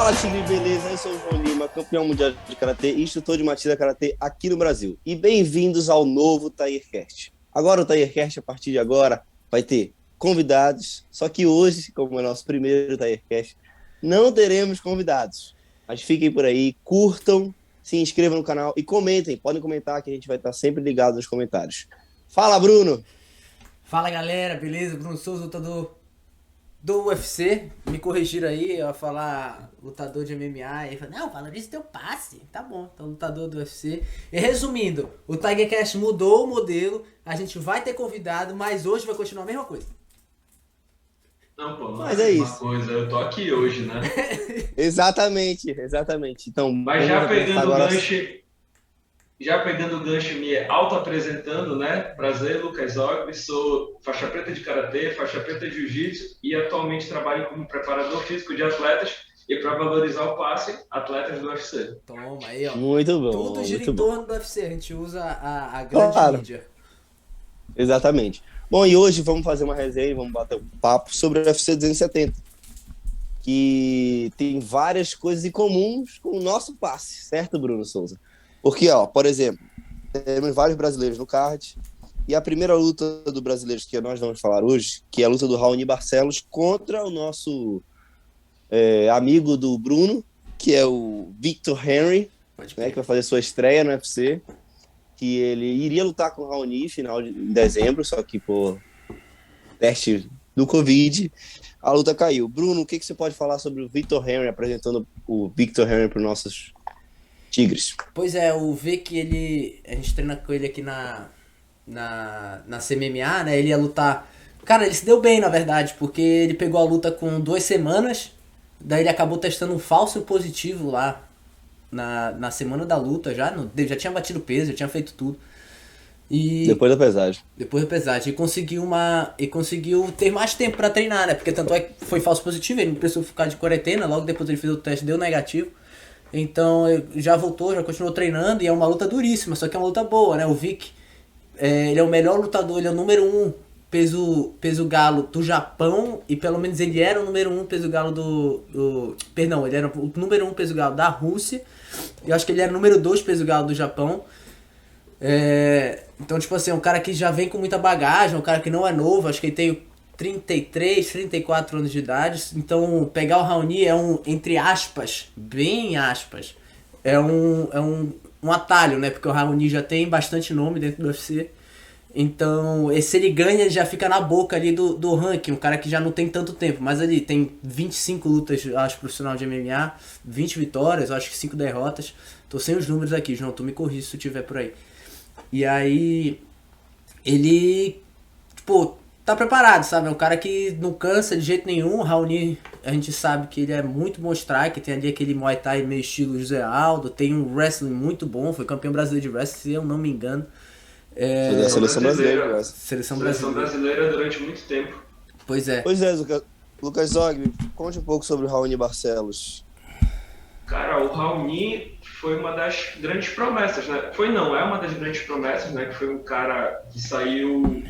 Fala, Tigre, beleza? Eu sou o João Lima, campeão mundial de Karatê e instrutor de Matilda Karatê aqui no Brasil. E bem-vindos ao novo TaierCast. Agora o TaierCast, a partir de agora, vai ter convidados, só que hoje, como é nosso primeiro TaierCast, não teremos convidados. Mas fiquem por aí, curtam, se inscrevam no canal e comentem. Podem comentar que a gente vai estar sempre ligado nos comentários. Fala, Bruno! Fala galera, beleza? Bruno Souza, lutador do UFC. Me corrigiram aí, eu ia falar lutador de MMA. E eu falei, não, valoriza teu passe. Tá bom, então lutador do UFC. E resumindo, o TigerCast mudou o modelo. A gente vai ter convidado, mas hoje vai continuar a mesma coisa. Não, pô, não Mas é é a mesma isso. coisa. Eu tô aqui hoje, né? Exatamente. Então, Mas vamos apresentar agora. já pegando o gancho, me auto-apresentando, né? Prazer, Lucas Ogre, sou faixa preta de Karatê, faixa preta de Jiu-Jitsu e atualmente trabalho como preparador físico de atletas e para valorizar o passe, atletas do UFC. Toma aí, ó. Muito Tudo bom, gira muito em bom. torno do UFC, a gente usa a grande Claro, mídia. exatamente. Bom, e hoje vamos fazer uma resenha, vamos bater um papo sobre o UFC 270, que tem várias coisas em comuns com o nosso passe, certo, Bruno Souza? Porque, ó, por exemplo, temos vários brasileiros no card, e a primeira luta do brasileiro que nós vamos falar hoje, que é a luta do Raoni Barcelos contra o nosso amigo do Bruno, que é o Victor Henry, Pode né, que crer. vai fazer sua estreia no UFC, que ele iria lutar com o Raoni final de dezembro, só que por teste do Covid, a luta caiu. Bruno, o que você pode falar sobre o Victor Henry, apresentando o Victor Henry para os nossos Tigres? Pois é, o V que a gente treina com ele aqui na CMMA, né? Ele ia lutar. Cara, ele se deu bem, na verdade, porque ele pegou a luta com 2 semanas, daí ele acabou testando um falso positivo lá na semana da luta já. Já tinha batido peso, já tinha feito tudo. E Depois da pesagem. depois do pesagem, e conseguiu ter mais tempo pra treinar, né? Porque tanto é que foi falso positivo, ele não precisou ficar de quarentena, logo depois ele fez o teste, deu negativo. Então ele já voltou, já continuou treinando e é uma luta duríssima, só que é uma luta boa, né? O Vic, ele é o melhor lutador, ele é o número 1 peso galo do Japão e pelo menos ele era o número 1 peso galo perdão, ele era o número 1 peso galo da Rússia. Eu acho que ele era o número 2 peso galo do Japão. Então, tipo assim, é um cara que já vem com muita bagagem, um cara que não é novo, acho que ele tem 33, 34 anos de idade. Então, pegar o Raoni é entre aspas, bem aspas, um atalho, né? Porque o Raoni já tem bastante nome dentro do UFC. Então, se ele ganha, ele já fica na boca ali do ranking, um cara que já não tem tanto tempo, mas ele tem 25 lutas, acho, profissional de MMA, 20 vitórias, acho que 5 derrotas. Tô sem os números aqui, João, tu me corrige se tu tiver por aí. E aí, ele, tipo, tá preparado, sabe? É um cara que não cansa de jeito nenhum. O Raoni, a gente sabe que ele é muito bom strike, tem ali aquele Muay Thai meio estilo José Aldo, tem um wrestling muito bom, foi campeão brasileiro de wrestling, se eu não me engano. Foi da Seleção seleção brasileira. Né? Seleção Seleção brasileira. brasileira durante muito tempo. Pois é. Pois é, Lucas Zogby, conte um pouco sobre o Raoni Barcelos. Cara, o Raoni foi uma das grandes promessas, né? É uma das grandes promessas, né? Que foi um cara que saiu,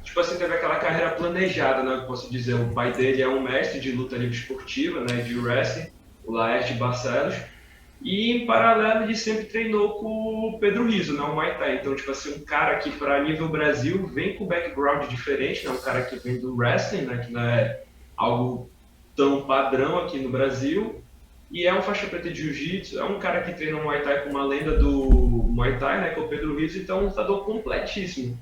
tipo assim, teve aquela carreira planejada, né? Eu posso dizer, o pai dele é um mestre de luta livre esportiva, né? De wrestling, o Laerte Barcelos. E em paralelo ele sempre treinou com o Pedro Rizzo, né, o Muay Thai. Então, tipo assim, um cara que para nível Brasil vem com background diferente, né, um cara que vem do wrestling, né, que não é algo tão padrão aqui no Brasil. E é um faixa preta de jiu-jitsu, é um cara que treina Muay Thai com uma lenda do Muay Thai, né, que é o Pedro Rizzo, então é um lutador completíssimo.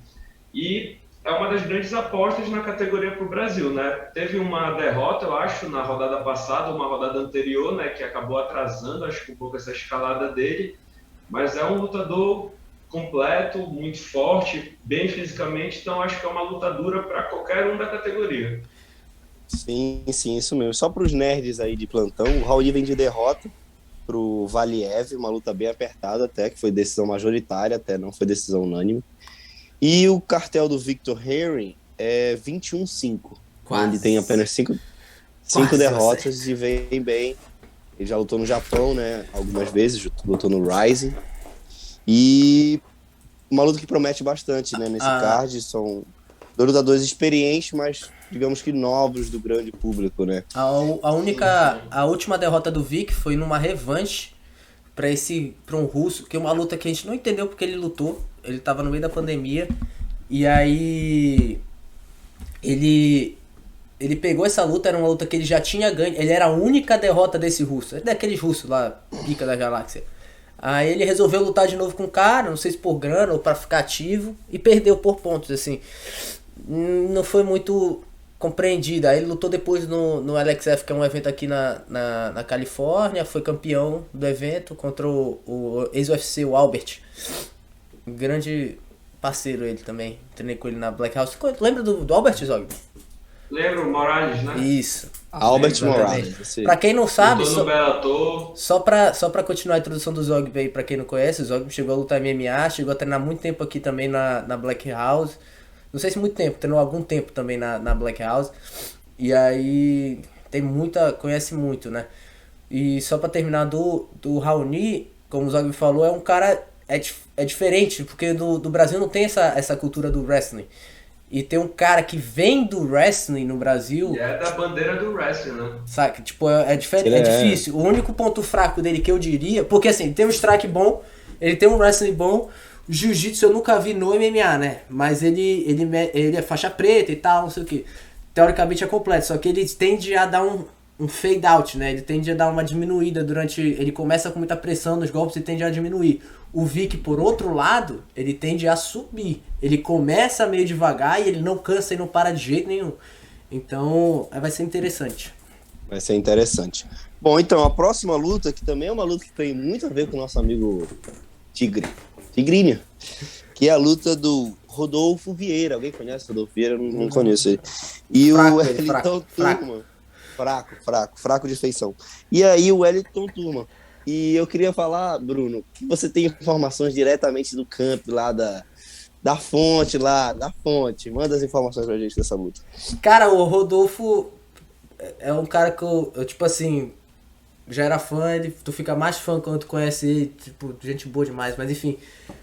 E é uma das grandes apostas na categoria para o Brasil, né? Teve uma derrota, eu acho, na rodada passada, uma rodada anterior, né, que acabou atrasando, acho que um pouco essa escalada dele, mas é um lutador completo, muito forte, bem fisicamente, então acho que é uma luta dura para qualquer um da categoria. Sim, isso mesmo. Só para os nerds aí de plantão, o Raoni vem de derrota pro Valiev, uma luta bem apertada até, que foi decisão majoritária, até não foi decisão unânime. E o cartel do Victor Henry é 21-5, Quase. onde tem apenas 5 Quase derrotas e vem bem. Ele já lutou no Japão, né, algumas vezes, lutou no Rising. E uma luta que promete bastante, né, nesse card, são Dois lutadores experientes, mas digamos que novos do grande público, né? A última derrota do Vic foi numa revanche pra um russo, que é uma luta que a gente não entendeu porque ele lutou. Ele tava no meio da pandemia. E aí ele pegou essa luta, era uma luta que ele já tinha ganho. Ele era a única derrota desse russo. É daqueles russos lá, pica da galáxia. Aí ele resolveu lutar de novo com o cara, não sei se por grana ou pra ficar ativo, e perdeu por pontos, assim. Não foi muito compreendido. Aí ele lutou depois no LXF, que é um evento aqui na Califórnia, foi campeão do evento contra o ex-UFC, o Albert. Um grande parceiro ele também. Treinei com ele na Black House. Lembra do Albert, Zog? Lembro, Morales, né? Isso. Albert Morales. Pra quem não sabe, Lutou no Bellator. só pra continuar a introdução do Zog aí, pra quem não conhece, o Zog chegou a lutar MMA, chegou a treinar muito tempo aqui também na Black House. Não sei se muito tempo, treinou algum tempo também na Black House. E aí conhece muito, né? E só pra terminar do Raoni, como o Zog falou, é um cara, é diferente, porque do Brasil não tem essa cultura do wrestling. E tem um cara que vem do wrestling no Brasil. E é da bandeira do wrestling, né? Sabe? Tipo, é diferente, é difícil. O único ponto fraco dele que eu diria. Porque assim, ele tem um strike bom, ele tem um wrestling bom. Jiu-jitsu eu nunca vi no MMA, né? Mas ele é faixa preta e tal, não sei o que. Teoricamente é completo, só que ele tende a dar um fade out, né? Ele tende a dar uma diminuída durante. Ele começa com muita pressão nos golpes e tende a diminuir. O Vic, por outro lado, ele tende a subir. Ele começa meio devagar e ele não cansa e não para de jeito nenhum. Então, vai ser interessante. Vai ser interessante. Bom, então, a próxima luta, que também é uma luta que tem muito a ver com o nosso amigo Tigrinho, que é a luta do Rodolfo Vieira. Alguém conhece o Rodolfo Vieira? Não conheço ele. E fraco, o Wellington Turma. Fraco de feição. E aí o Wellington Turma. E eu queria falar, Bruno, que você tem informações diretamente do campo lá da fonte. Manda as informações pra gente dessa luta. Cara, o Rodolfo é um cara que eu tipo assim, já era fã, tu fica mais fã quando tu conhece ele, tipo, gente boa demais, mas enfim,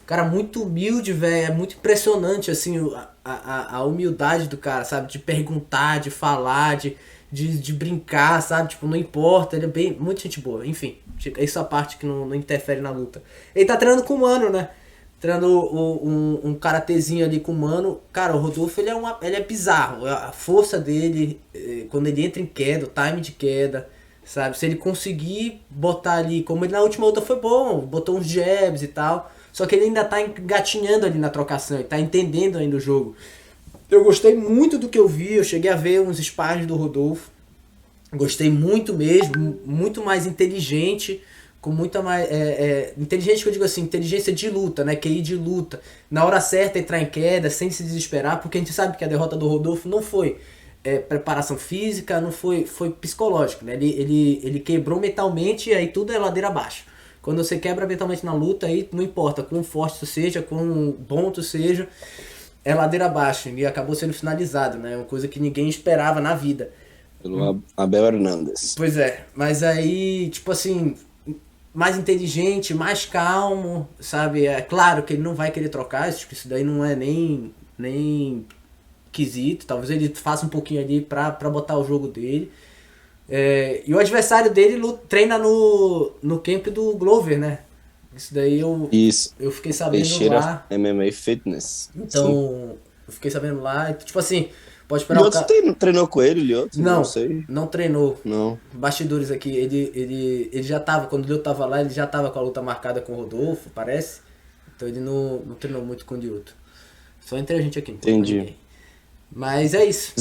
cara muito humilde, velho, é muito impressionante, assim, a humildade do cara, sabe, de perguntar, de falar, de brincar, sabe, tipo, não importa, ele é muito gente boa, enfim, essa parte que não interfere na luta. Ele tá treinando com o Mano, né, treinando um karatezinho ali com o Mano. Cara, o Rodolfo, ele é bizarro, a força dele, quando ele entra em queda, o time de queda, sabe, se ele conseguir botar ali, como ele na última luta foi bom, botou uns jabs e tal, só que ele ainda tá engatinhando ali na trocação, ele tá entendendo ainda o jogo. Eu gostei muito do que eu vi, eu cheguei a ver uns sparring do Rodolfo, gostei muito mesmo, muito mais inteligente, com muita mais, inteligente que eu digo assim, inteligência de luta, né, QI de luta, na hora certa entrar em queda, sem se desesperar, porque a gente sabe que a derrota do Rodolfo não foi preparação física, não foi psicológico, né? Ele quebrou mentalmente e aí tudo é ladeira abaixo. Quando você quebra mentalmente na luta, aí não importa quão forte tu seja, quão bom tu seja, é ladeira abaixo. E acabou sendo finalizado, né? Uma coisa que ninguém esperava na vida. Pelo Abel Hernandes. Pois é, mas aí, tipo assim, mais inteligente, mais calmo, sabe? É claro que ele não vai querer trocar, isso daí não é nem quesito, talvez ele faça um pouquinho ali pra botar o jogo dele. E o adversário dele treina no camp do Glover, né? Isso daí eu fiquei sabendo Teixeira lá. MMA Fitness. Então, Sim. eu fiquei sabendo lá. Tipo assim, pode esperar Lioto treinou com ele, Lioto? Não sei. Não treinou. Não. Bastidores aqui, ele já tava, quando o Lioto tava lá, ele já tava com a luta marcada com o Rodolfo, parece. Então ele não treinou muito com o Lioto. Só entre a gente aqui. Entendi. Mas é isso.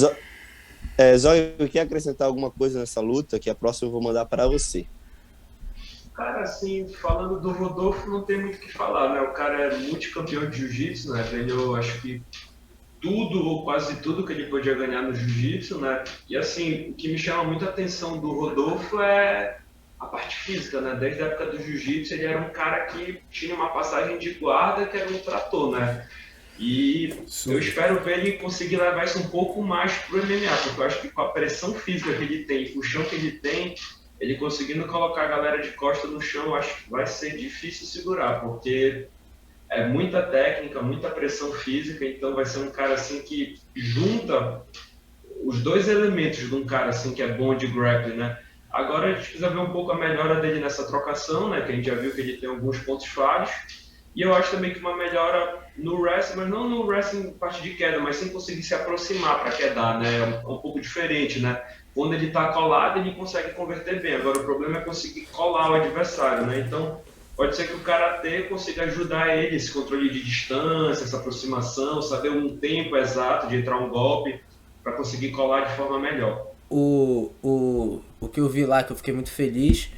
Zóio, quer acrescentar alguma coisa nessa luta? Que a próxima eu vou mandar para você. Cara, assim, falando do Rodolfo, não tem muito o que falar, né? O cara é multicampeão de jiu-jitsu, né? Ganhou, acho que tudo ou quase tudo que ele podia ganhar no jiu-jitsu, né? E assim, o que me chama muita atenção do Rodolfo é a parte física, né? Desde a época do jiu-jitsu, ele era um cara que tinha uma passagem de guarda que era um trator, né? E eu espero ver ele conseguir levar isso um pouco mais pro MMA, porque eu acho que com a pressão física que ele tem, o chão que ele tem, ele conseguindo colocar a galera de costa no chão, eu acho que vai ser difícil segurar, porque é muita técnica, muita pressão física, então vai ser um cara assim que junta os dois elementos de um cara assim que é bom de grappling, né? Agora a gente precisa ver um pouco a melhora dele nessa trocação, né? Que a gente já viu que ele tem alguns pontos falhos. E eu acho também que uma melhora no wrestling, mas não no wrestling parte de queda, mas sem conseguir se aproximar para quedar, né? É um pouco diferente, né? Quando ele está colado, ele consegue converter bem. Agora o problema é conseguir colar o adversário, né? Então pode ser que o karatê consiga ajudar ele, esse controle de distância, essa aproximação, saber um tempo exato de entrar um golpe para conseguir colar de forma melhor. O que eu vi lá, que eu fiquei muito feliz,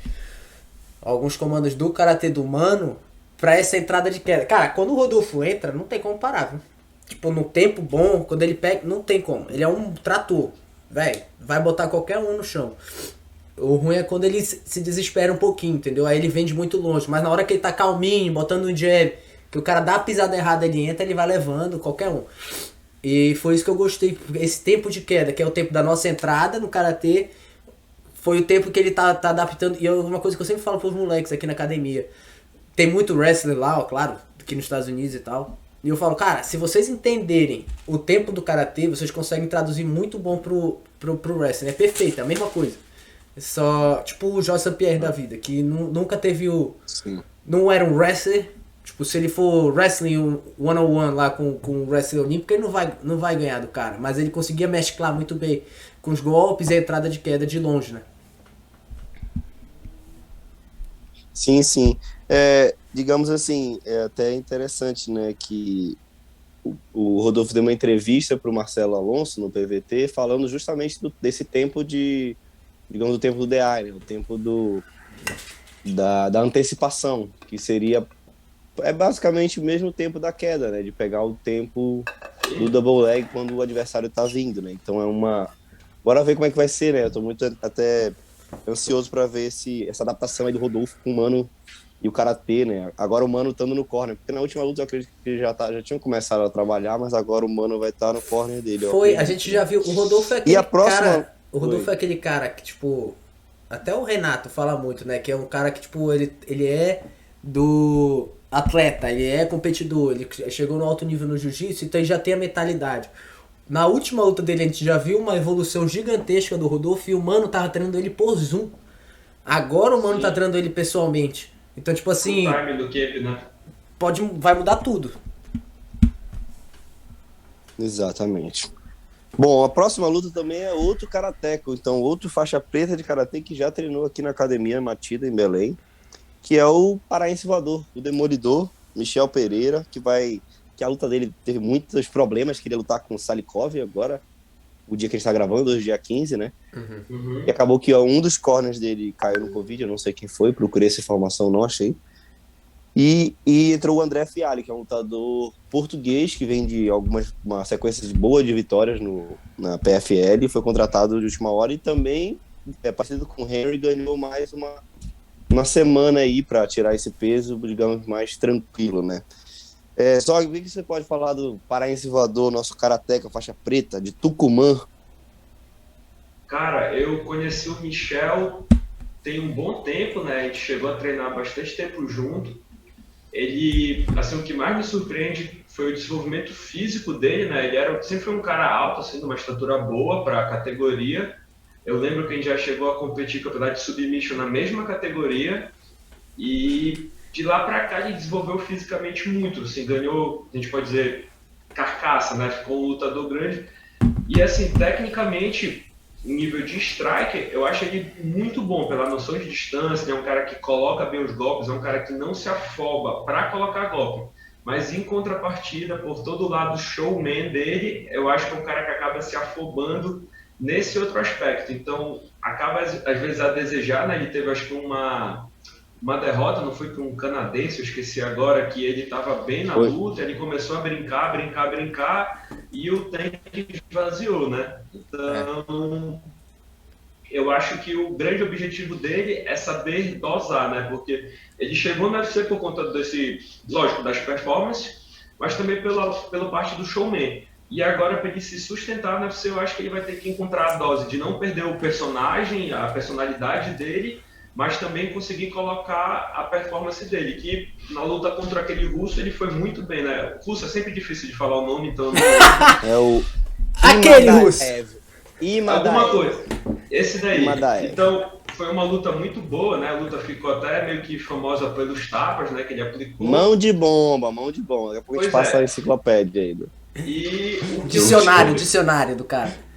alguns comandos do Karatê do Mano pra essa entrada de queda. Cara, quando o Rodolfo entra, não tem como parar, viu? Tipo, no tempo bom, quando ele pega, não tem como. Ele é um trator, velho. Vai botar qualquer um no chão. O ruim é quando ele se desespera um pouquinho, entendeu? Aí ele vem de muito longe. Mas na hora que ele tá calminho, botando um jab, que o cara dá a pisada errada, ele entra, ele vai levando qualquer um. E foi isso que eu gostei. Esse tempo de queda, que é o tempo da nossa entrada no Karatê, foi o tempo que ele tá adaptando. E é uma coisa que eu sempre falo pros moleques aqui na academia. Tem muito wrestler lá, ó, claro, aqui nos Estados Unidos e tal. E eu falo, cara, se vocês entenderem o tempo do Karatê, vocês conseguem traduzir muito bom pro wrestling. É perfeito, é a mesma coisa. Só, tipo o Jorge St-Pierre da vida, que nunca teve o... Sim. Não era um wrestler. Tipo, se ele for wrestling one-on-one lá com o wrestler olímpico, ele não vai ganhar do cara. Mas ele conseguia mesclar muito bem com os golpes e a entrada de queda de longe, né? Sim, sim. Digamos assim, é até interessante, né, que o Rodolfo deu uma entrevista para o Marcelo Alonso no PVT falando justamente desse tempo digamos, o tempo do DI, né, o tempo da antecipação, que seria basicamente o mesmo tempo da queda, né, de pegar o tempo do double leg quando o adversário está vindo, né, então bora ver como é que vai ser, né, eu tô muito até ansioso para ver essa adaptação aí do Rodolfo com o Mano e o Karatê, né? Agora o Mano estando no corner, porque na última luta eu acredito que ele já tinham começado a trabalhar, mas agora o Mano vai estar no corner dele. A gente já viu, o Rodolfo é aquele cara, o Rodolfo é aquele cara que, tipo, até o Renato fala muito, né, que é um cara que, tipo, ele é do atleta, ele é competidor, ele chegou no alto nível no jiu-jitsu, então ele já tem a mentalidade. Na última luta dele, a gente já viu uma evolução gigantesca do Rodolfo e o Mano tava treinando ele por Zoom. Agora o Mano tá treinando ele pessoalmente. Então, tipo assim... O time do Cape, né? Vai mudar tudo. Exatamente. Bom, a próxima luta também é outro karateco, então outro faixa preta de karatê que já treinou aqui na Academia Matida, em Belém, que é o paraense voador, o Demolidor, Michel Pereira, que a luta dele teve muitos problemas, queria lutar com o Salikov agora, o dia que a gente tá gravando, hoje dia 15, né? Uhum. E acabou que um dos corners dele caiu no Covid, eu não sei quem foi, procurei essa informação, não achei. E entrou o André Fialli, que é um lutador português, que vem de uma sequência boa de vitórias na PFL, foi contratado de última hora e também, parecido com o Henry, ganhou mais uma semana aí para tirar esse peso, digamos, mais tranquilo, né? Só o que você pode falar do paraense voador, nosso karateca, faixa preta, de Tucumã? Cara, eu conheci o Michel tem um bom tempo, né? A gente chegou a treinar bastante tempo junto. Ele, assim, o que mais me surpreende foi o desenvolvimento físico dele, né? Ele sempre foi um cara alto, assim, de uma estatura boa para a categoria. Eu lembro que a gente já chegou a competir campeonato de submission na mesma categoria e de lá para cá ele desenvolveu fisicamente muito, assim, ganhou, a gente pode dizer, carcaça, né? Ficou um lutador grande. E assim, tecnicamente, em nível de strike, eu acho ele muito bom pela noção de distância, é um cara que coloca bem os golpes, é um cara que não se afoba para colocar golpe. Mas em contrapartida, por todo o lado showman dele, eu acho que é um cara que acaba se afobando nesse outro aspecto. Então, acaba às vezes a desejar, né? Ele teve, acho que uma derrota, não foi para um canadense, eu esqueci agora, que ele estava bem na luta, ele começou a brincar, e o tanque esvaziou, né? Então, eu acho que o grande objetivo dele é saber dosar, né? Porque ele chegou no UFC por conta lógico, das performances, mas também pela parte do showman. E agora, para ele se sustentar no UFC, eu acho que ele vai ter que encontrar a dose de não perder o personagem, a personalidade dele, mas também conseguir colocar a performance dele, que na luta contra aquele russo ele foi muito bem, né? O russo é sempre difícil de falar o nome, então eu não... É o Aquele russo. Alguma coisa. Esse daí. Imadaev. Então, foi uma luta muito boa, né? A luta ficou até meio que famosa pelos tapas, né? Que ele aplicou. Mão de bomba. Daqui a pouco a gente passa a enciclopédia aí. E o que Dicionário do cara.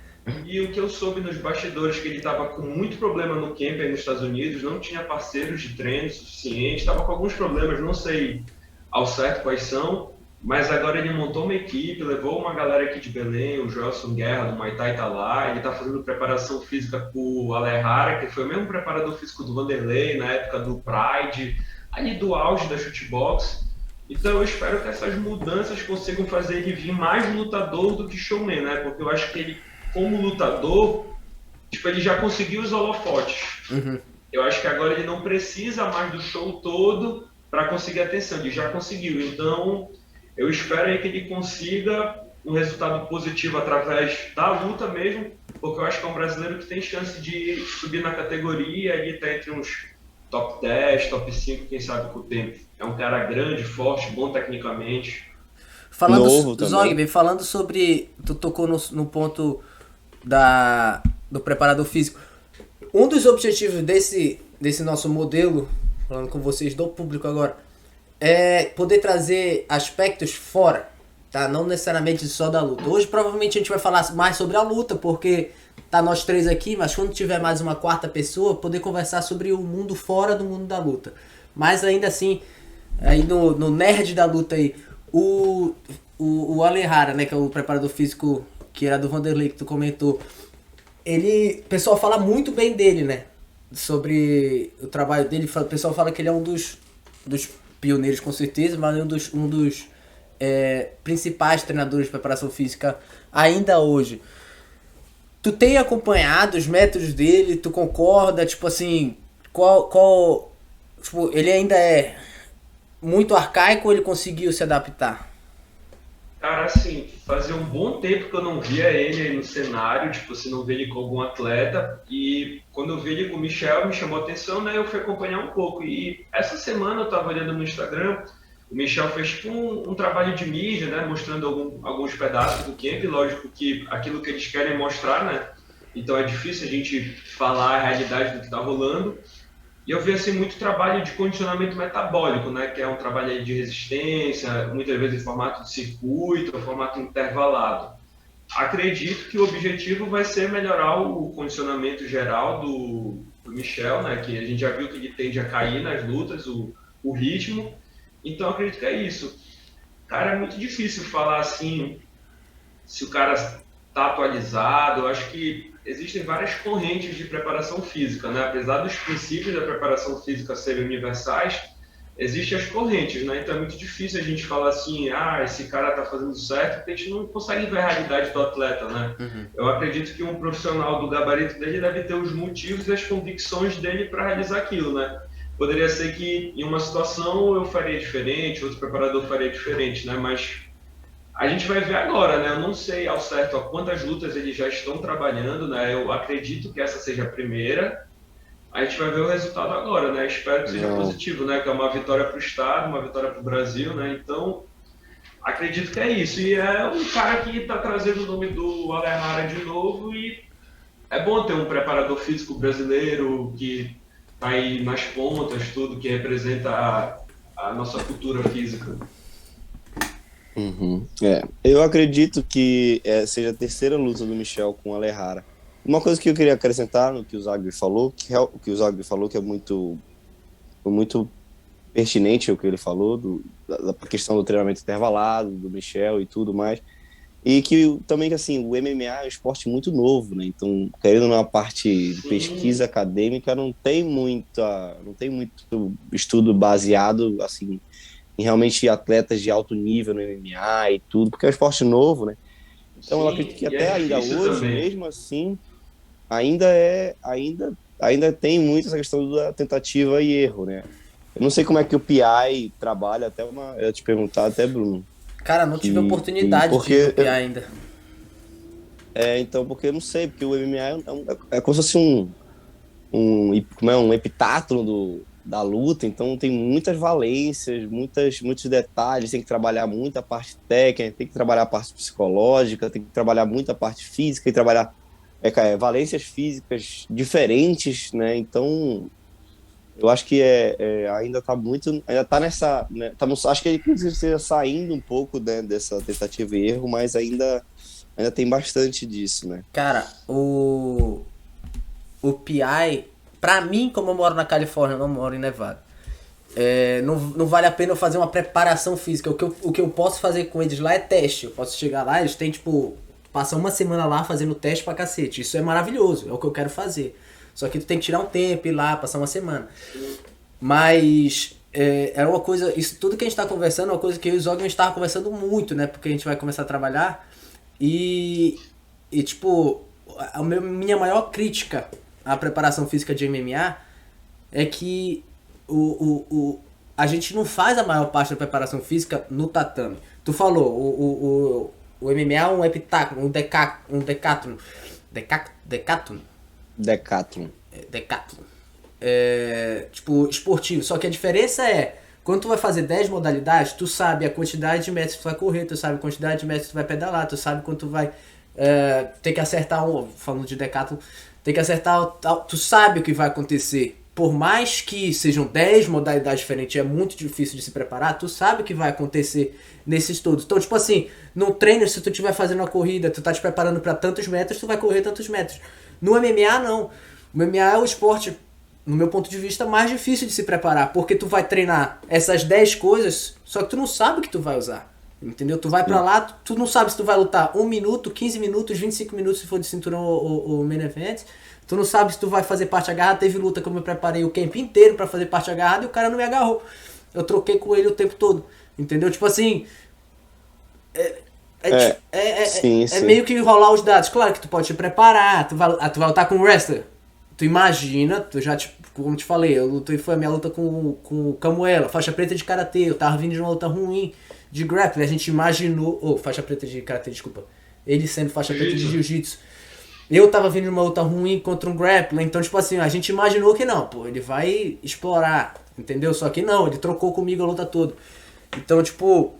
E o que eu soube nos bastidores que ele estava com muito problema no camp aí nos Estados Unidos, não tinha parceiros de treino suficiente, estava com alguns problemas, não sei ao certo quais são, mas agora ele montou uma equipe, levou uma galera aqui de Belém, o Joelson Guerra do Muay Thai tá lá, ele está fazendo preparação física com o Alejara, que foi o mesmo preparador físico do Vanderlei na época do Pride, ali do auge da shootbox. Então eu espero que essas mudanças consigam fazer ele vir mais lutador do que showman, né? Porque eu acho que ele, como lutador, tipo, ele já conseguiu os holofotes. Uhum. Eu acho que agora ele não precisa mais do show todo para conseguir atenção, ele já conseguiu. Então eu espero aí que ele consiga um resultado positivo através da luta mesmo, porque eu acho que é um brasileiro que tem chance de subir na categoria e estar entre uns top 10, top 5, quem sabe com o tempo. É um cara grande, forte, bom tecnicamente. Falando do Zogby, falando sobre... Tu tocou no ponto do preparador físico. Um dos objetivos desse nosso modelo, falando com vocês do público agora, é poder trazer aspectos fora, tá? Não necessariamente só da luta. Hoje provavelmente a gente vai falar mais sobre a luta, porque tá nós três aqui, mas quando tiver mais uma quarta pessoa, poder conversar sobre o mundo fora do mundo da luta. Mas ainda assim, aí no nerd da luta aí, o Alejara, né, que é o preparador físico que era do Vanderlei, que tu comentou, o pessoal fala muito bem dele, né, sobre o trabalho dele. O pessoal fala que ele é um dos pioneiros, com certeza, mas um dos principais treinadores de preparação física ainda hoje. Tu tem acompanhado os métodos dele? Tu concorda? Tipo assim, tipo, ele ainda é muito arcaico ou ele conseguiu se adaptar? Cara, assim, fazia um bom tempo que eu não via ele aí no cenário, tipo, se não via ele com algum atleta, e quando eu vi ele com o Michel, me chamou a atenção, né, eu fui acompanhar um pouco, e essa semana eu tava olhando no Instagram, o Michel fez tipo um trabalho de mídia, né, mostrando alguns pedaços do camp, lógico que aquilo que eles querem mostrar, né, então é difícil a gente falar a realidade do que tá rolando. E eu vi assim muito trabalho de condicionamento metabólico, né, que é um trabalho aí de resistência, muitas vezes em formato de circuito, ou formato intervalado. Acredito que o objetivo vai ser melhorar o condicionamento geral do Michel, né, que a gente já viu que ele tende a cair nas lutas, o ritmo. Então acredito que é isso. Cara, é muito difícil falar assim se o cara está atualizado. Eu acho que existem várias correntes de preparação física, né? Apesar dos princípios da preparação física serem universais, existem as correntes, né? Então é muito difícil a gente falar assim, esse cara está fazendo certo, porque a gente não consegue ver a realidade do atleta, né? Uhum. Eu acredito que um profissional do gabarito dele deve ter os motivos e as convicções dele para realizar aquilo, né? Poderia ser que em uma situação eu faria diferente, outro preparador faria diferente, né? Mas a gente vai ver agora, né? Eu não sei ao certo a quantas lutas eles já estão trabalhando, né? Eu acredito que essa seja a primeira. A gente vai ver o resultado agora, né? Espero que seja positivo, né? Que é uma vitória para o estado, uma vitória para o Brasil, né? Então, acredito que é isso. E é um cara que está trazendo o nome do Alejara de novo, e é bom ter um preparador físico brasileiro que está aí nas pontas, tudo que representa a nossa cultura física. Uhum. Eu acredito que seja a terceira luta do Michel com o Alejara. Uma coisa que eu queria acrescentar no que o Zogby falou, que é muito pertinente o que ele falou, da questão do treinamento intervalado, do Michel e tudo mais, e que também que assim, o MMA é um esporte muito novo, né? Então, querendo na parte de pesquisa acadêmica, não tem muito estudo baseado assim em realmente atletas de alto nível no MMA e tudo, porque é um esporte novo, né? Então eu acredito que até ainda hoje, também. mesmo assim, ainda tem muito essa questão da tentativa e erro, né? Eu não sei como é que o PI trabalha, eu ia te perguntar até, Bruno. Cara, não tive oportunidade de ir no PI ainda. Então, porque eu não sei, porque o MMA é como se fosse como é, um epitáculo da luta, então tem muitas valências, muitos detalhes, tem que trabalhar muito a parte técnica, tem que trabalhar a parte psicológica, tem que trabalhar muito a parte física e trabalhar valências físicas diferentes, né? Então, eu acho que ainda está nessa, né? Acho que ele esteja saindo um pouco, né, dessa tentativa e erro, mas ainda tem bastante disso, né? Cara, o PI, pra mim, como eu moro na Califórnia, eu não moro em Nevada, não vale a pena eu fazer uma preparação física. O que eu posso fazer com eles lá é teste. Eu posso chegar lá, eles têm, tipo, passar uma semana lá fazendo teste pra cacete. Isso é maravilhoso, é o que eu quero fazer. Só que tu tem que tirar um tempo, ir lá, passar uma semana. Mas é uma coisa, isso tudo que a gente tá conversando é uma coisa que eu e o Zog a gente tava conversando muito, né? Porque a gente vai começar a trabalhar e tipo, minha maior crítica à preparação física de MMA é que a gente não faz a maior parte da preparação física no tatame. Tu falou, o MMA é um epitáculo, um decátulo. Decátulo. Tipo, esportivo. Só que a diferença é, quando tu vai fazer 10 modalidades, tu sabe a quantidade de metros que tu vai correr, tu sabe a quantidade de metros que tu vai pedalar, tu sabe quando tu vai ter que acertar falando de decátulo, tem que acertar, tu sabe o que vai acontecer. Por mais que sejam 10 modalidades diferentes, é muito difícil de se preparar, tu sabe o que vai acontecer nesses todos. Então, tipo assim, no treino, se tu estiver fazendo uma corrida, tu tá te preparando para tantos metros, tu vai correr tantos metros. No MMA, não. O MMA é o esporte, no meu ponto de vista, mais difícil de se preparar, porque tu vai treinar essas 10 coisas, só que tu não sabe o que tu vai usar. Entendeu? Tu vai pra lá, tu não sabe se tu vai lutar 1 minuto, 15 minutos, 25 minutos se for de cinturão ou main event. Tu não sabe se tu vai fazer parte agarrada. Teve luta que eu me preparei o camp inteiro pra fazer parte agarrada e o cara não me agarrou. Eu troquei com ele o tempo todo. Entendeu? Tipo assim... Sim. meio que enrolar os dados. Claro que tu pode te preparar, tu vai lutar com um wrestler. Tu imagina, tu já, tipo, como te falei, foi a minha luta com o Camuela, faixa preta de karatê, eu tava vindo de uma luta ruim de grappling, a gente imaginou, faixa preta de karatê, desculpa, ele sendo faixa preta de jiu-jitsu, eu tava vindo de uma luta ruim contra um grappler, então, tipo assim, a gente imaginou que não, pô, ele vai explorar, entendeu? Só que não, ele trocou comigo a luta toda. Então, tipo,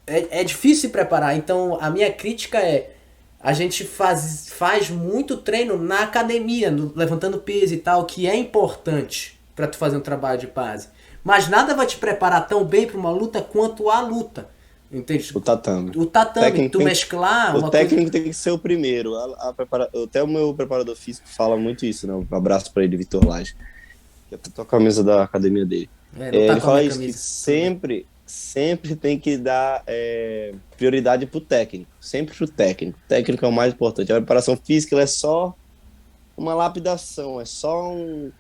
é difícil se preparar, então a minha crítica é, a gente faz muito treino na academia, levantando peso e tal, que é importante pra tu fazer um trabalho de base. Mas nada vai te preparar tão bem pra uma luta quanto a luta. Entende? O tatame. Tu mesclar... O técnico tem que ser o primeiro. Até o meu preparador físico fala muito isso, né? Um abraço pra ele, Vitor Lage. Que é a camisa da academia dele. Ele fala isso, que sempre tem que dar prioridade pro técnico. Sempre pro técnico. O técnico é o mais importante. A preparação física ela é só uma lapidação. É só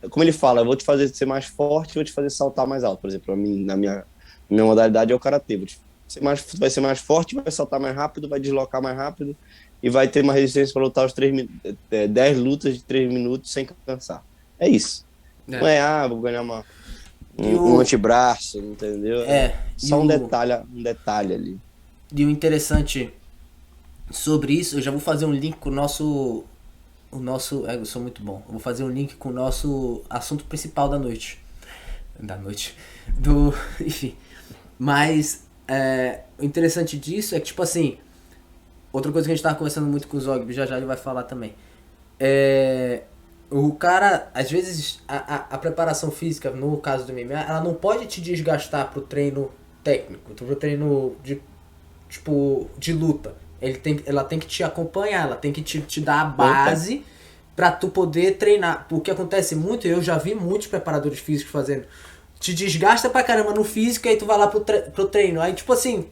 como ele fala, eu vou te fazer ser mais forte, vou te fazer saltar mais alto. Por exemplo, pra mim, na minha modalidade é o karatê. Vai ser mais forte, vai saltar mais rápido, vai deslocar mais rápido e vai ter uma resistência para lutar os 10 lutas de 3 minutos sem cansar. É isso. Não vou ganhar um antebraço, entendeu? Só um detalhe ali. E o interessante sobre isso, eu já vou fazer um link com o nosso... eu sou muito bom. Eu vou fazer um link com o nosso assunto principal da noite. Enfim. Mas o interessante disso é que, tipo assim, outra coisa que a gente tava conversando muito com o Zog, já ele vai falar também. O cara, às vezes, a preparação física, no caso do MMA, ela não pode te desgastar pro treino técnico, pro treino de luta. Ela tem que te acompanhar, ela tem que te dar a base pra tu poder treinar. O que acontece muito, eu já vi muitos preparadores físicos fazendo, te desgasta pra caramba no físico e aí tu vai lá pro treino. Aí, tipo assim,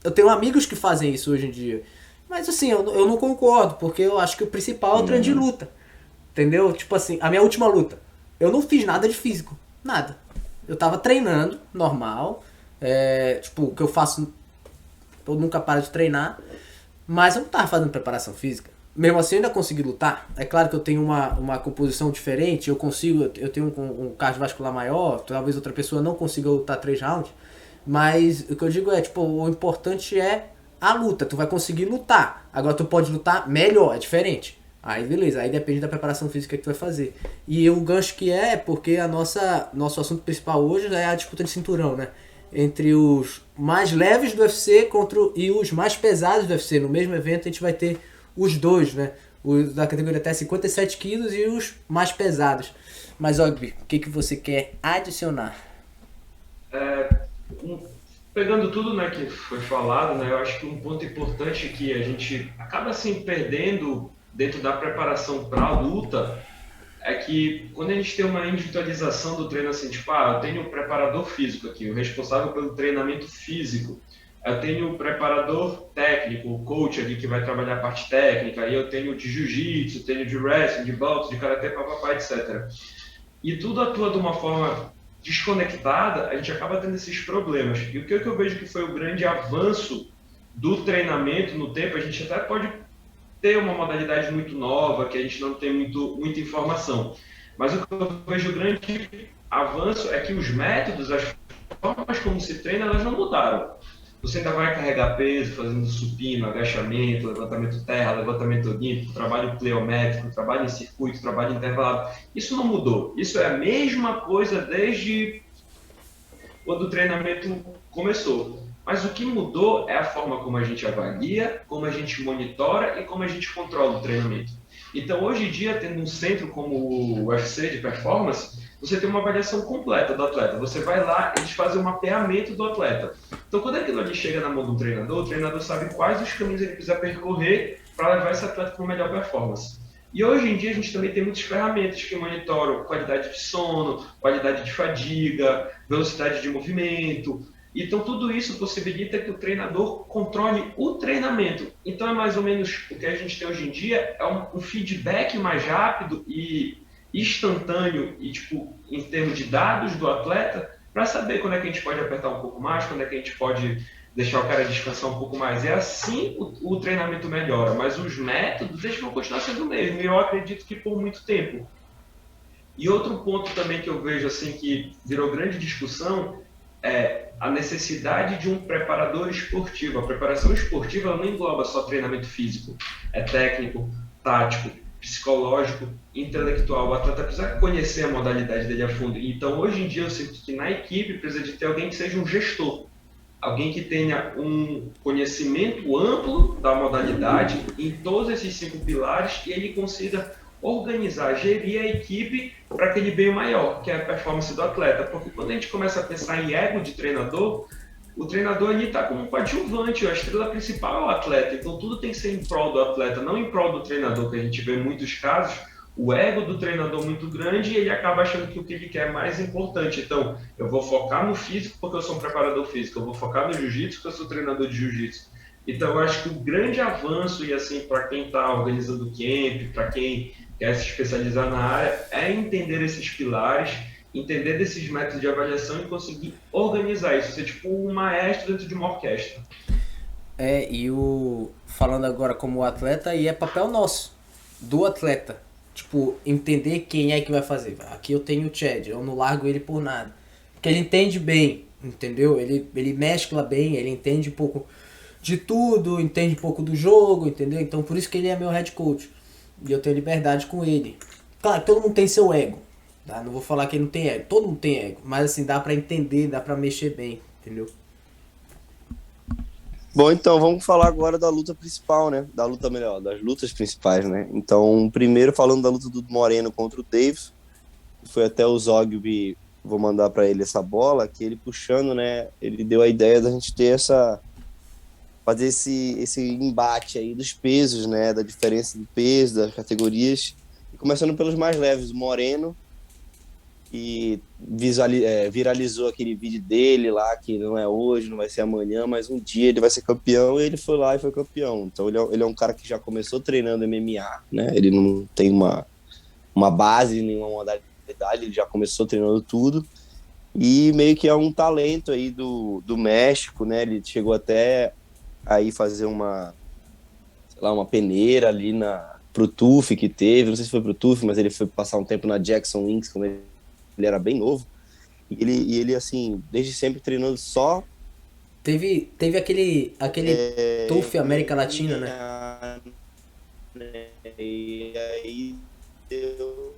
eu tenho amigos que fazem isso hoje em dia. Mas assim, eu não concordo, porque eu acho que o principal é o treino de luta. Entendeu? Tipo assim, a minha última luta, eu não fiz nada de físico. Nada. Eu tava treinando, normal. Tipo, o que eu faço, eu nunca paro de treinar. Mas eu não tava fazendo preparação física. Mesmo assim, eu ainda consegui lutar. É claro que eu tenho uma composição diferente. Eu tenho um cardiovascular maior. Talvez outra pessoa não consiga lutar 3 rounds. Mas o que eu digo é, tipo, o importante é a luta. Tu vai conseguir lutar. Agora tu pode lutar melhor, é diferente. Aí beleza, aí depende da preparação física que tu vai fazer. E o gancho que é, porque nosso assunto principal hoje é a disputa de cinturão, né? Entre os mais leves do UFC e os mais pesados do UFC. No mesmo evento a gente vai ter os dois, né? Os da categoria até 57 quilos e os mais pesados. Mas, Og, o que você quer adicionar? Pegando tudo, né, que foi falado, né, eu acho que um ponto importante que a gente acaba assim perdendo dentro da preparação para a luta é que quando a gente tem uma individualização do treino assim, tipo, eu tenho o preparador físico aqui, o responsável pelo treinamento físico, eu tenho o preparador técnico, o coach ali que vai trabalhar a parte técnica, aí eu tenho de jiu-jitsu, tenho de wrestling, de boxe, de karatê, papapá, etc. E tudo atua de uma forma desconectada, a gente acaba tendo esses problemas. E o que eu vejo que foi o grande avanço do treinamento no tempo, a gente até pode ter uma modalidade muito nova, que a gente não tem muita informação. Mas o que eu vejo o grande avanço é que os métodos, as formas como se treina, elas não mudaram. Você ainda vai carregar peso, fazendo supino, agachamento, levantamento terra, levantamento olímpico, trabalho pleométrico, trabalho em circuito, trabalho intervalado. Isso não mudou. Isso é a mesma coisa desde quando o treinamento começou. Mas o que mudou é a forma como a gente avalia, como a gente monitora e como a gente controla o treinamento. Então, hoje em dia, tendo um centro como o UFC de performance, você tem uma avaliação completa do atleta. Você vai lá, eles fazem um mapeamento do atleta. Então, quando aquilo ali chega na mão do treinador, o treinador sabe quais os caminhos ele precisa percorrer para levar esse atleta para uma melhor performance. E hoje em dia a gente também tem muitas ferramentas que monitoram qualidade de sono, qualidade de fadiga, velocidade de movimento. Então tudo isso possibilita que o treinador controle o treinamento. Então é mais ou menos o que a gente tem hoje em dia, é um feedback mais rápido e instantâneo e tipo em termos de dados do atleta para saber quando é que a gente pode apertar um pouco mais, quando é que a gente pode deixar o cara descansar um pouco mais. É assim o treinamento melhora, mas os métodos eles vão continuar sendo o mesmo, e eu acredito que por muito tempo. E outro ponto também que eu vejo assim que virou grande discussão é a necessidade de um preparador esportivo. A preparação esportiva ela não engloba só treinamento físico, é técnico, tático, psicológico, intelectual. O atleta precisa conhecer a modalidade dele a fundo. Então, hoje em dia, eu sinto que na equipe precisa de ter alguém que seja um gestor, alguém que tenha um conhecimento amplo da modalidade em todos esses 5 pilares e ele consiga organizar, gerir a equipe para aquele bem maior, que é a performance do atleta. Porque quando a gente começa a pensar em ego de treinador, o treinador ali está como um coadjuvante, a estrela principal é o atleta. Então tudo tem que ser em prol do atleta, não em prol do treinador, que a gente vê em muitos casos o ego do treinador muito grande e ele acaba achando que o que ele quer é mais importante. Então, eu vou focar no físico porque eu sou um preparador físico, eu vou focar no jiu-jitsu porque eu sou treinador de jiu-jitsu. Então, eu acho que o grande avanço, e assim, para quem está organizando o camp, para quem quer se especializar na área, é entender esses pilares, entender desses métodos de avaliação e conseguir organizar isso, ser tipo um maestro dentro de uma orquestra. Falando agora como atleta, e é papel nosso, do atleta. Tipo, entender quem é que vai fazer. Aqui eu tenho o Chad, eu não largo ele por nada. Porque ele entende bem, entendeu? Ele mescla bem, ele entende um pouco de tudo, entende um pouco do jogo, entendeu? Então por isso que ele é meu head coach. E eu tenho liberdade com ele. Claro, todo mundo tem seu ego, tá? Não vou falar que ele não tem ego, todo mundo tem ego. Mas assim, dá pra entender, dá pra mexer bem, entendeu? Bom, então vamos falar agora da luta principal, né? Das lutas principais, né? Então, primeiro falando da luta do Moreno contra o Davis, foi até o Zogby, vou mandar para ele essa bola, que ele puxando, né? Ele deu a ideia da gente ter fazer esse embate aí dos pesos, né? Da diferença do peso, das categorias, e começando pelos mais leves, o Moreno, que viralizou aquele vídeo dele lá, que não é hoje, não vai ser amanhã, mas um dia ele vai ser campeão, e ele foi lá e foi campeão. Então ele é um cara que já começou treinando MMA, né? Ele não tem uma base, nenhuma modalidade, ele já começou treinando tudo, e meio que é um talento aí do México, né? Ele chegou até aí fazer uma peneira ali pro TUF que teve, não sei se foi pro TUF, mas ele foi passar um tempo na Jackson Wings, quando ele era bem novo, e ele assim, desde sempre treinando só. Teve aquele TUF América Latina, né? né? E aí deu.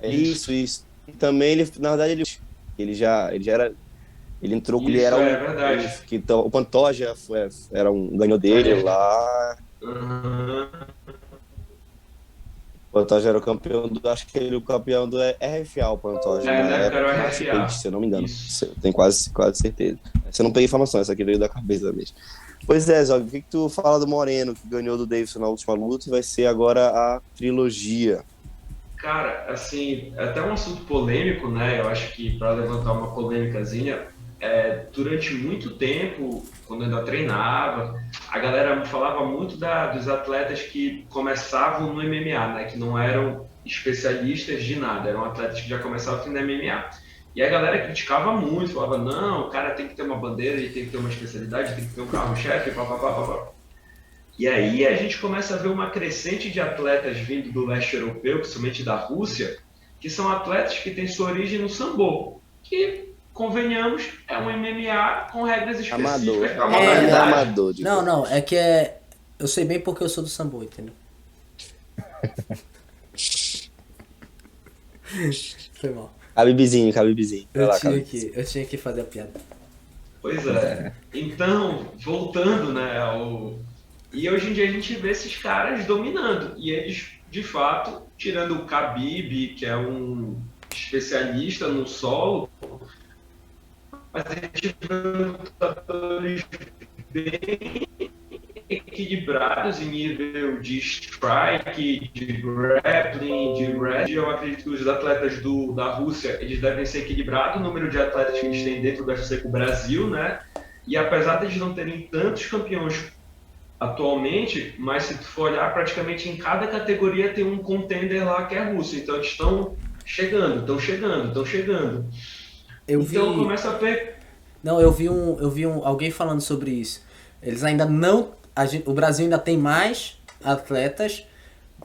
É isso, isso. E também ele, na verdade, ele já era. Ele entrou, ele Isso era é um. verdade. O Pantoja era ganhou dele lá. Uhum. O Pantoja era o campeão acho que ele é o campeão do RFA, o Pantoja, É, na né? Era o época, RFA. se eu não me engano. Isso. Tenho quase certeza. Essa eu não peguei informação, essa aqui veio da cabeça mesmo. Pois é, Zog, o que tu fala do Moreno, que ganhou do Davidson na última luta e vai ser agora a trilogia? Cara, assim, é até um assunto polêmico, né? Eu acho que para levantar uma polêmicazinha, durante muito tempo, quando eu ainda treinava, a galera falava muito dos atletas que começavam no MMA, né? Que não eram especialistas de nada, eram atletas que já começavam no MMA. E a galera criticava muito, falava, não, o cara tem que ter uma bandeira, ele tem que ter uma especialidade, tem que ter um carro-chefe, papapá. E aí a gente começa a ver uma crescente de atletas vindo do leste europeu, principalmente da Rússia, que são atletas que têm sua origem no sambo, que, convenhamos, é um MMA com regras específicas para a modalidade. Amador, Não, é que eu sei bem porque eu sou do sambo, entendeu? Foi mal. Cabe bizinho. Vai lá, Eu tinha que fazer a piada. Pois é. Então, voltando, né, E hoje em dia a gente vê esses caras dominando. E eles, de fato, tirando o Khabib, que é um especialista no solo, mas a gente vê lutadores bem equilibrados em nível de strike, de grappling, de wrestling. Eu acredito que os atletas da Rússia, eles devem ser equilibrados, o número de atletas que eles têm dentro da UFC com o Brasil, né? E apesar de eles não terem tantos campeões atualmente, mas se tu for olhar, praticamente em cada categoria tem um contender lá que é russo. Então eles estão chegando. Então começa a ter... Não, eu vi alguém falando sobre isso. Eles ainda não... o Brasil ainda tem mais atletas,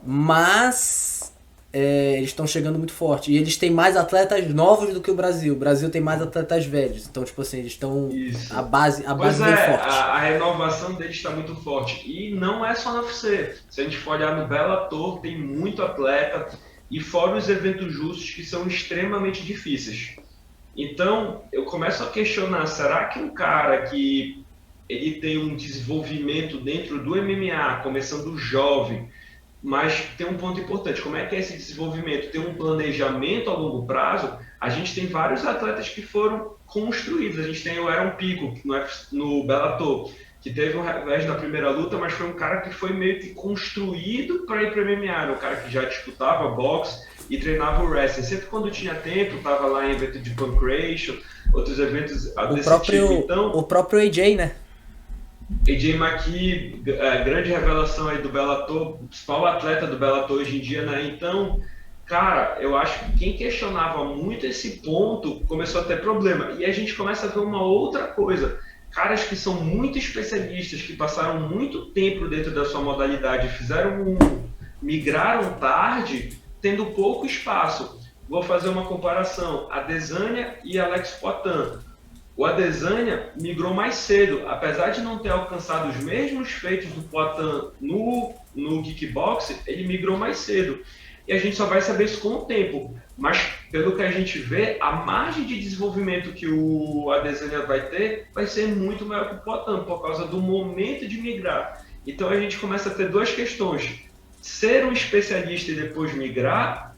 mas eles estão chegando muito forte. E eles têm mais atletas novos do que o Brasil. O Brasil tem mais atletas velhos. Então, tipo assim, eles estão... A base bem forte. A renovação deles está muito forte. E não é só na UFC. Se a gente for olhar no Bellator, tem muito atleta. E fora os eventos justos, que são extremamente difíceis. Então, eu começo a questionar, será que um cara que ele tem um desenvolvimento dentro do MMA, começando jovem, mas tem um ponto importante, como é que é esse desenvolvimento? Tem um planejamento a longo prazo? A gente tem vários atletas que foram construídos. A gente tem o Aaron Pico no Bellator, que teve um revés na primeira luta, mas foi um cara que foi meio que construído para ir para o MMA. Era um cara que já disputava boxe e treinava o wrestling. Sempre quando tinha tempo, estava lá em evento de pancration, outros eventos desse tipo. Então, o próprio AJ, né? AJ McKee, grande revelação aí do Bellator, principal atleta do Bellator hoje em dia, né? Então, cara, eu acho que quem questionava muito esse ponto começou a ter problema. E a gente começa a ver uma outra coisa. Caras que são muito especialistas, que passaram muito tempo dentro da sua modalidade, migraram tarde, tendo pouco espaço. Vou fazer uma comparação. Adesanya e Alex Poitin. O Adesanya migrou mais cedo, apesar de não ter alcançado os mesmos feitos do Poitin no kickboxing, ele migrou mais cedo. E a gente só vai saber isso com o tempo. Mas, pelo que a gente vê, a margem de desenvolvimento que o Adesanya vai ter vai ser muito maior que o Poitin, por causa do momento de migrar. Então a gente começa a ter duas questões. Ser um especialista e depois migrar,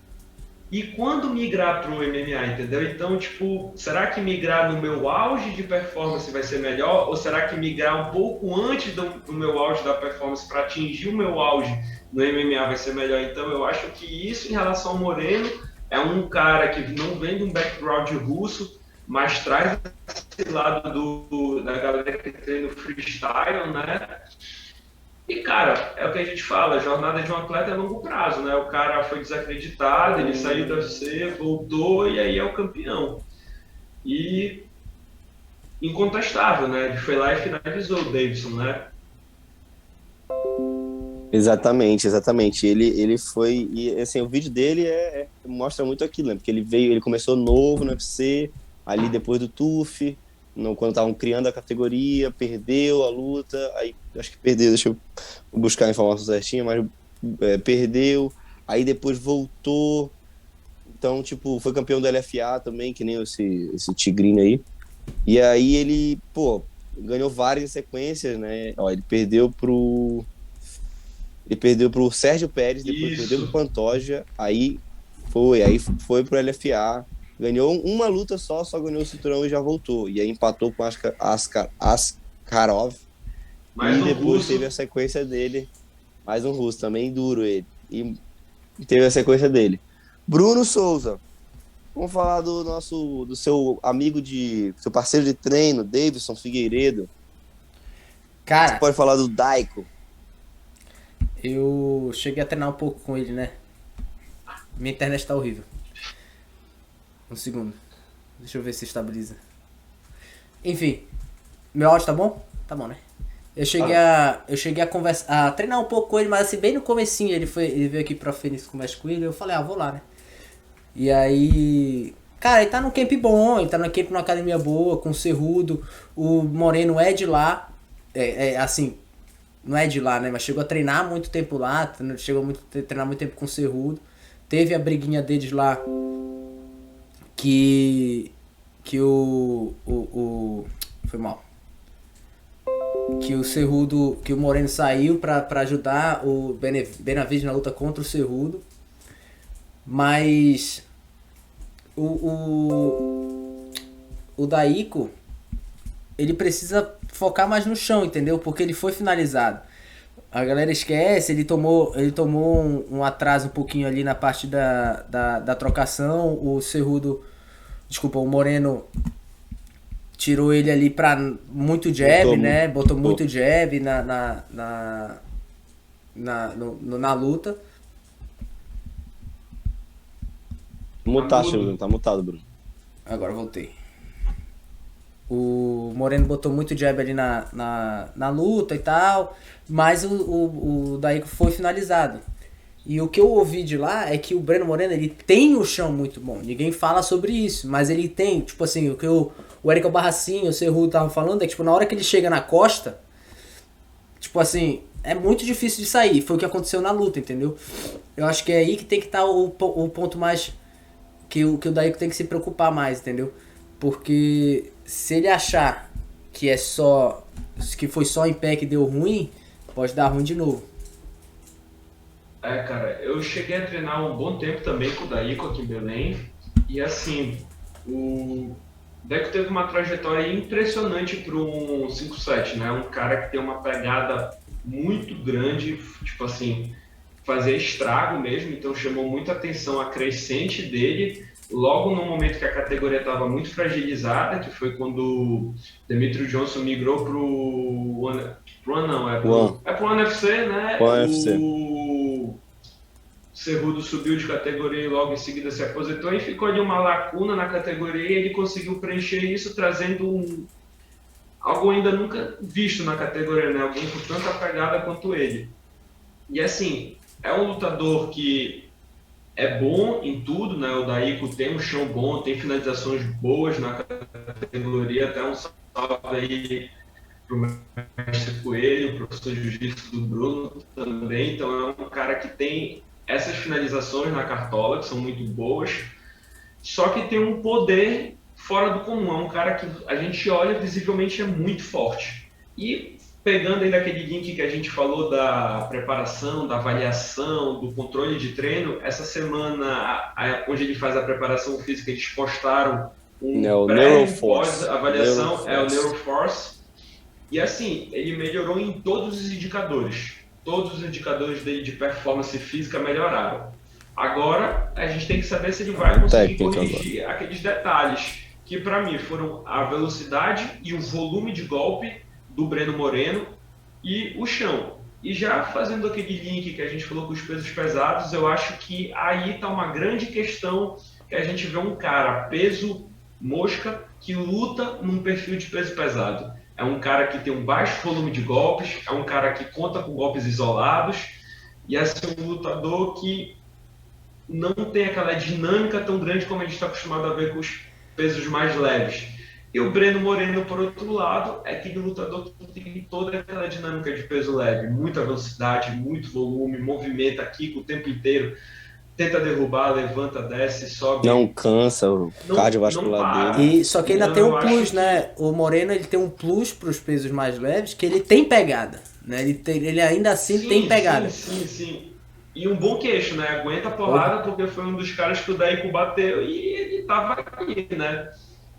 e quando migrar para o MMA, entendeu? Então, tipo, será que migrar no meu auge de performance vai ser melhor? Ou será que migrar um pouco antes do meu auge da performance para atingir o meu auge no MMA vai ser melhor? Então, eu acho que isso, em relação ao Moreno, é um cara que não vem de um background russo, mas traz esse lado da galera que treina o freestyle, né? E, cara, é o que a gente fala, a jornada de um atleta é a longo prazo, né? O cara foi desacreditado, ele saiu da UFC, voltou e aí é o campeão. E incontestável, né? Ele foi lá e finalizou o Davidson, né? Exatamente. Ele foi... E, assim, o vídeo dele mostra muito aquilo, né? Porque ele começou novo no UFC, ali depois do TUF, quando estavam criando a categoria, perdeu a luta, aí acho que perdeu, deixa eu buscar a informação certinha, mas perdeu, aí depois voltou, então, tipo, foi campeão do LFA também, que nem esse tigrinho aí, e aí ele, pô, ganhou várias sequências, né, ó, ele perdeu pro Sérgio Pérez, depois perdeu pro Pantoja, aí foi pro LFA, ganhou uma luta só ganhou o cinturão e já voltou. E aí empatou com Askarov. Mais e um depois russo. teve a sequência dele. Mais um russo também, duro ele. E teve a sequência dele. Bruno Souza. Vamos falar do seu amigo seu parceiro de treino, Davidson Figueiredo. Cara, Você pode falar do Daiko. eu cheguei a treinar um pouco com ele, né? Minha internet tá horrível. Um segundo. Deixa eu ver se estabiliza. Enfim, meu áudio tá bom? Tá bom, né? Eu cheguei a conversar, a treinar um pouco com ele, mas assim, bem no comecinho ele veio aqui pra Fênix conversar com ele, eu falei, vou lá, né? E aí, cara, ele tá num camp bom, ele tá num camp numa academia boa, com o Cerrudo, o Moreno é de lá, assim, não é de lá, né? Mas chegou a treinar muito tempo lá, chegou a treinar muito tempo com o Cerrudo, teve a briguinha deles lá, que foi mal. Que o Cerrudo, que o Moreno saiu pra ajudar o Benavides na luta contra o Cerrudo. Mas o Daiko, ele precisa focar mais no chão, entendeu? Porque ele foi finalizado. A galera esquece, ele tomou um atraso um pouquinho ali na parte da trocação. O Cerrudo, desculpa, o Moreno tirou ele ali pra muito jab, né? Botou muito jab na luta. Bruno. Tá mutado, Bruno. Agora voltei. O Moreno botou muito jab ali na luta e tal, mas o Daiko foi finalizado. E o que eu ouvi de lá é que o Breno Moreno, ele tem o chão muito bom. Ninguém fala sobre isso, mas ele tem, tipo assim, o que o Érico Barracinho, o Cerrudo estavam falando é que, tipo, na hora que ele chega na costa, tipo assim, é muito difícil de sair. Foi o que aconteceu na luta, entendeu? Eu acho que é aí que tem que estar o ponto mais que o Daiko tem que se preocupar mais, entendeu? Porque se ele achar que que foi só em pé que deu ruim, pode dar ruim de novo. Cara, eu cheguei a treinar um bom tempo também com o Daiko aqui em Belém. E assim, o Daiko teve uma trajetória impressionante para um 5-7, né? Um cara que tem uma pegada muito grande, tipo assim, fazer estrago mesmo, então chamou muita atenção a crescente dele, logo no momento que a categoria estava muito fragilizada, que foi quando o Demetrio Johnson migrou pro One UFC, né? O Cerrudo subiu de categoria e logo em seguida se aposentou e ficou ali uma lacuna na categoria e ele conseguiu preencher isso trazendo algo ainda nunca visto na categoria, né? Alguém com tanta pegada quanto ele. E assim, é um lutador que é bom em tudo, né? O Daiko tem um chão bom, tem finalizações boas na categoria, até um salve aí pro mestre Coelho, o professor de jiu-jitsu do Bruno também. Então é um cara que tem essas finalizações na cartola, que são muito boas, só que tem um poder fora do comum. É um cara que a gente olha visivelmente é muito forte. E pegando aí daquele link que a gente falou da preparação, da avaliação, do controle de treino, essa semana, onde ele faz a preparação física, eles postaram o Neuroforce. Avaliação é o Neuroforce. E assim, ele melhorou em todos os indicadores. Todos os indicadores dele de performance física melhoraram. Agora, a gente tem que saber se ele vai conseguir corrigir aqueles detalhes que, para mim, foram a velocidade e o volume de golpe do Breno Moreno e o chão. E já fazendo aquele link que a gente falou com os pesos pesados, eu acho que aí está uma grande questão que a gente vê um cara peso mosca que luta num perfil de peso pesado. É um cara que tem um baixo volume de golpes, é um cara que conta com golpes isolados e é um lutador que não tem aquela dinâmica tão grande como a gente está acostumado a ver com os pesos mais leves. E o Breno Moreno, por outro lado, é aquele lutador que tem toda aquela dinâmica de peso leve, muita velocidade, muito volume, movimenta aqui o tempo inteiro, tenta derrubar, levanta, desce, Não sobe, cansa, o não cardiovascular dele. para. E só que ainda Então tem um eu plus, acho que né? O Moreno ele tem um plus para os pesos mais leves, que ele tem pegada, né? Ele ainda assim tem pegada. sim. E um bom queixo, né? Aguenta a porrada porque foi um dos caras que o Daiko bateu e ele tava aí, né?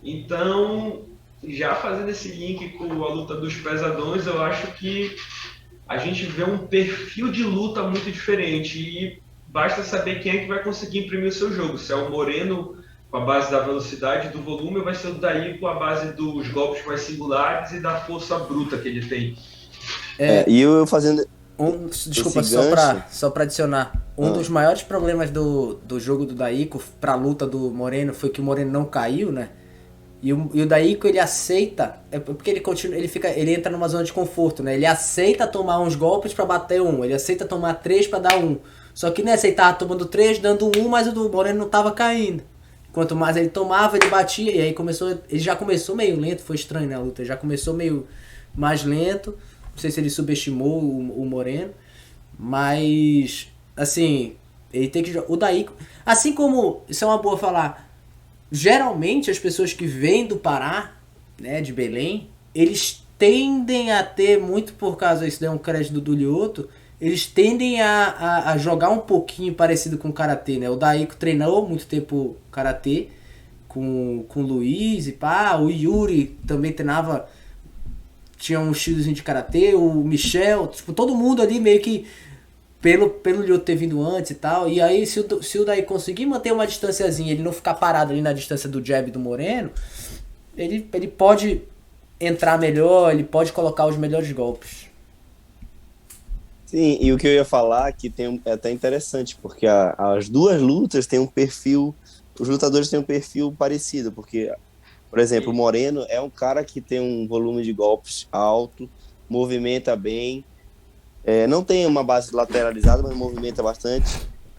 Então, já fazendo esse link com a luta dos pesadões, eu acho que a gente vê um perfil de luta muito diferente e basta saber quem é que vai conseguir imprimir o seu jogo. Se é o Moreno com a base da velocidade e do volume, ou vai ser o Daí com a base dos golpes mais singulares e da força bruta que ele tem. E eu fazendo Desculpa, esse gancho. só pra adicionar. Um dos maiores problemas do jogo do Daiko pra luta do Moreno foi que o Moreno não caiu, né? E o Daiko ele aceita, é porque ele continua, ele entra numa zona de conforto, né? Ele aceita tomar uns golpes pra bater um, ele aceita tomar 3 pra dar um. Só que nessa ele tava tomando 3, dando um, mas o do Moreno não tava caindo. Quanto mais ele tomava, ele batia, e aí ele já começou meio lento, foi estranho, né, a luta, ele já começou meio mais lento. Não sei se ele subestimou o Moreno, mas assim, ele tem que o Daiko, assim como isso é uma boa falar. Geralmente as pessoas que vêm do Pará, né, de Belém, eles tendem a ter, muito por causa, isso daí é um crédito do Lioto, eles tendem a jogar um pouquinho parecido com o Karatê, né? O Daiko treinou muito tempo Karatê com o Luiz e pá, o Yuri também treinava, tinha um estilozinho de Karatê, o Michel, tipo, todo mundo ali meio que pelo Lyoto ter vindo antes e tal, e aí se o Daí conseguir manter uma distanciazinha, ele não ficar parado ali na distância do jab do Moreno, ele pode entrar melhor, ele pode colocar os melhores golpes. Sim, e o que eu ia falar que é até interessante, porque as duas lutas têm um perfil, os lutadores têm um perfil parecido, porque, por exemplo, o Moreno é um cara que tem um volume de golpes alto, movimenta bem, não tem uma base lateralizada, mas movimenta bastante,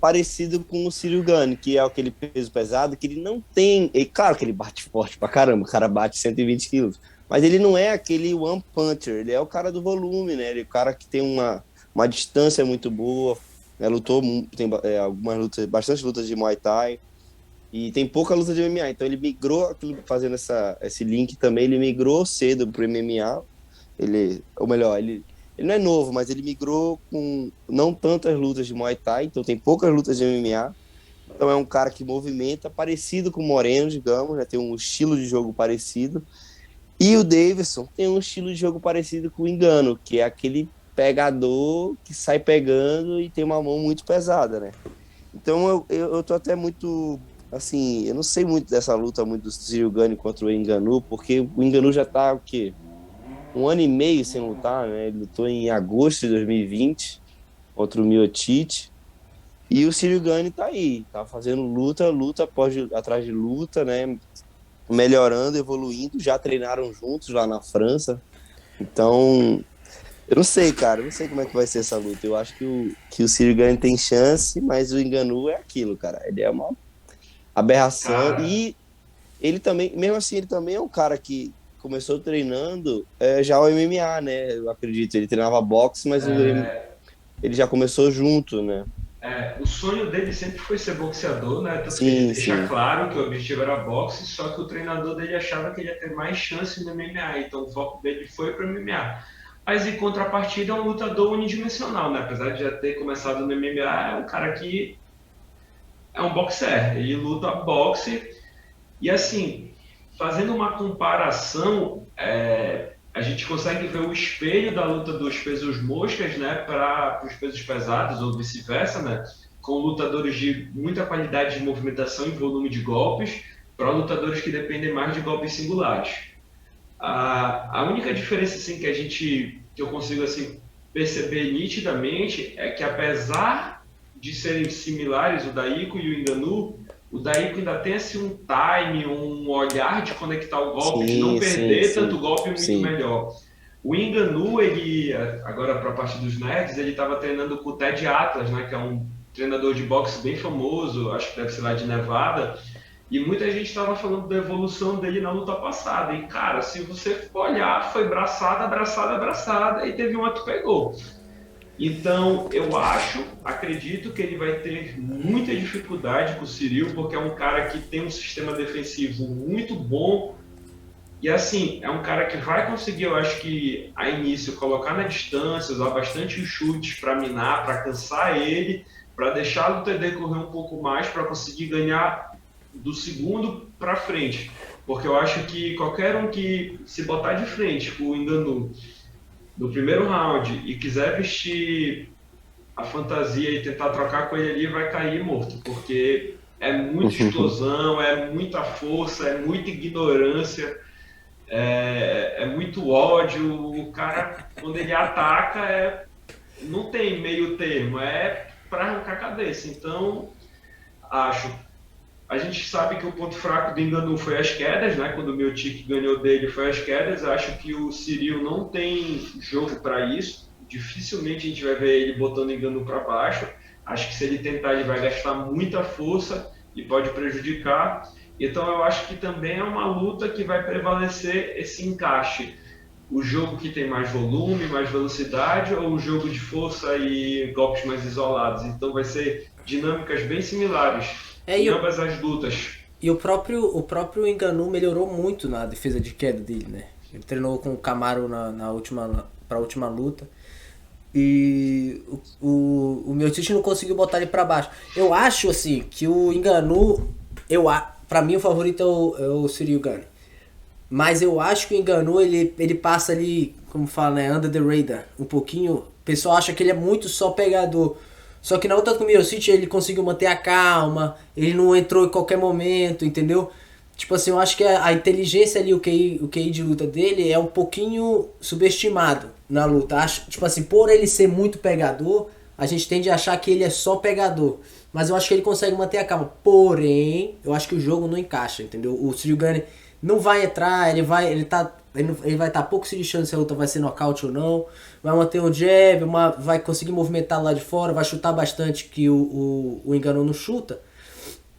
parecido com o Ciryl Gane, que é aquele peso pesado, que ele não tem, claro que ele bate forte pra caramba, o cara bate 120 quilos, mas ele não é aquele one puncher, ele é o cara do volume, né? Ele é o cara que tem uma distância muito boa, né? Lutou, tem algumas lutas, bastante lutas de Muay Thai, e tem pouca luta de MMA, então ele migrou, fazendo esse link também, ele migrou cedo pro MMA, ou melhor, ele não é novo, mas ele migrou com não tantas lutas de Muay Thai, então tem poucas lutas de MMA, então é um cara que movimenta, parecido com o Moreno, digamos, né? Tem um estilo de jogo parecido, e o Davidson tem um estilo de jogo parecido com o Ngannou, que é aquele pegador que sai pegando e tem uma mão muito pesada, né? Então eu tô até muito, assim, eu não sei muito dessa luta muito do Ciryl Gane contra o Ngannou, porque o Ngannou já tá, o quê? 1 ano e meio sem lutar, né? Ele lutou em agosto de 2020 contra o Miocic, e o Ciryl Gane tá aí, tá fazendo luta atrás de luta, né? Melhorando, evoluindo, já treinaram juntos lá na França, então eu não sei, cara, eu não sei como é que vai ser essa luta. Eu acho que o Ciryl Gane tem chance, mas o Ngannou é aquilo, cara. Ele é uma aberração. Cara, E ele também, mesmo assim, ele também é um cara que começou treinando já o MMA, né? Eu acredito. Ele treinava boxe, mas ele já começou junto, né? o sonho dele sempre foi ser boxeador, né? Tanto que Sim, ele deixa sim. claro que o objetivo era boxe, só que o treinador dele achava que ele ia ter mais chance no MMA, então o foco dele foi para o MMA. Mas em contrapartida é um lutador unidimensional, né? Apesar de já ter começado no MMA, é um cara que é um boxer, ele luta boxe e assim, fazendo uma comparação, a gente consegue ver o espelho da luta dos pesos moscas, né, para os pesos pesados ou vice-versa, né, com lutadores de muita qualidade de movimentação e volume de golpes, para lutadores que dependem mais de golpes singulares. A única diferença assim que eu consigo assim perceber nitidamente é que apesar de serem similares o Daiko e o Ngannou, o Daiko ainda tem assim um time, um olhar de conectar o golpe, de não Sim, sim, perder tanto sim. golpe muito Sim. melhor. O Ngannou, ele agora para a parte dos nerds, ele estava treinando com o Ted Atlas, né, que é um treinador de boxe bem famoso, acho que deve ser lá de Nevada. E muita gente estava falando da evolução dele na luta passada. E, cara, se você for olhar, foi braçada, abraçada, abraçada, e teve uma que pegou. Então, eu acredito que ele vai ter muita dificuldade com o Ciryl, porque é um cara que tem um sistema defensivo muito bom. E assim, é um cara que vai conseguir, eu acho que a início, colocar na distância, usar bastante os chutes para minar, para cansar ele, para deixar a luta decorrer um pouco mais, para conseguir ganhar do segundo para frente. Porque eu acho que qualquer um que se botar de frente com o Ngannou no primeiro round e quiser vestir a fantasia e tentar trocar com ele ali, vai cair morto, porque é muita explosão, é muita força, é muita ignorância, é muito ódio. O cara, quando ele ataca, não tem meio termo, é para arrancar a cabeça. Então, acho. A gente sabe que o ponto fraco do Ngannou foi as quedas, né? Quando o Miocic ganhou dele foi as quedas. Acho que o Ciryl não tem jogo para isso. Dificilmente a gente vai ver ele botando o Ngannou para baixo. Acho que se ele tentar, ele vai gastar muita força e pode prejudicar. Então eu acho que também é uma luta que vai prevalecer esse encaixe. O jogo que tem mais volume, mais velocidade, ou o jogo de força e golpes mais isolados. Então vai ser dinâmicas bem similares em ambas as lutas. E o próprio Ngannou melhorou muito na defesa de queda dele, né? Ele treinou com o Kamaru pra última luta. E o Miocic não conseguiu botar ele pra baixo. Eu acho, assim, que o Ngannou... Pra mim, o favorito é o Ciryl Gane. Mas eu acho que o Ngannou, ele passa ali, como fala, né? Under the radar. Um pouquinho... O pessoal acha que ele é muito só pegador. Só que na outra com o Miocic ele conseguiu manter a calma, ele não entrou em qualquer momento, entendeu? Tipo assim, eu acho que a inteligência ali, o QI de luta dele é um pouquinho subestimado na luta. Acho, tipo assim, por ele ser muito pegador, a gente tende a achar que ele é só pegador. Mas eu acho que ele consegue manter a calma. Porém, eu acho que o jogo não encaixa, entendeu? O Ciryl Gane não vai entrar, ele vai estar pouco se lixando se a luta vai ser nocaute ou não. Vai manter um jab, vai conseguir movimentar lá de fora, vai chutar bastante, que o Ngannou não chuta.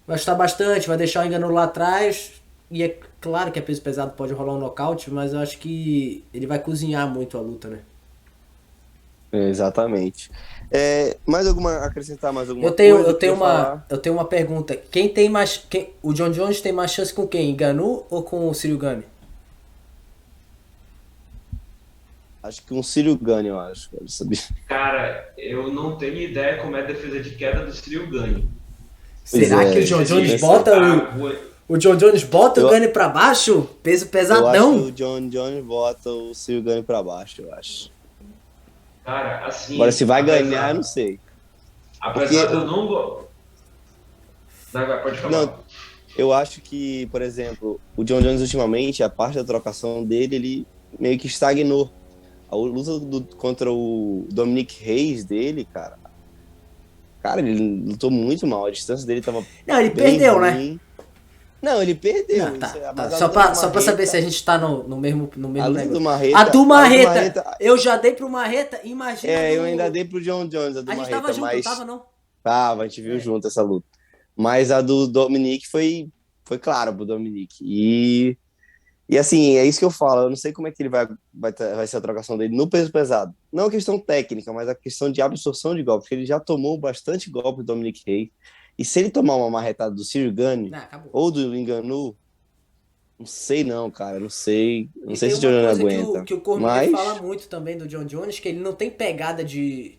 Vai chutar bastante, vai deixar o Ngannou lá atrás. E é claro que a peso pesado pode rolar um nocaute, mas eu acho que ele vai cozinhar muito a luta, né? Exatamente. Acrescentar mais alguma Eu tenho uma pergunta. O John Jones tem mais chance com quem? Ngannou ou com o Ciryl Gane? Acho que um Ciryl Gane, eu acho. Quero saber. Cara, eu não tenho ideia como é a defesa de queda do Ciryl Gane. Será que o John Jones bota o John Jones bota o Gane pra baixo? Peso pesadão? Eu acho que o John Jones bota o Ciryl Gane pra baixo, eu acho. Cara, assim... Agora, se vai ganhar, eu não sei. Apesar de eu não... Pode falar. Não, eu acho que, por exemplo, o John Jones, ultimamente, a parte da trocação dele, ele meio que estagnou. A luta contra o Dominic Reyes dele, cara, ele lutou muito mal. A distância dele tava... Não, ele perdeu, ruim. né? Não, ele perdeu. Não, tá. Só pra saber se a gente tá no mesmo negócio. A do Marreta, eu já dei pro Marreta, imagina. Eu ainda dei pro John Jones, a do Marreta. A gente tava junto, tava não? Tava, a gente viu junto essa luta. Mas a do Dominic foi claro pro Dominic. E assim, é isso que eu falo. Eu não sei como é que ele vai ser a trocação dele no peso pesado. Não a questão técnica, mas a questão de absorção de golpe. Porque ele já tomou bastante golpe do Dominic Reyes. E se ele tomar uma marretada do Ciryl Gane ou do Ngannou, não sei não, cara. Não sei se o John Jones aguenta. Que o Cormier fala muito também do John Jones, que ele não tem pegada de...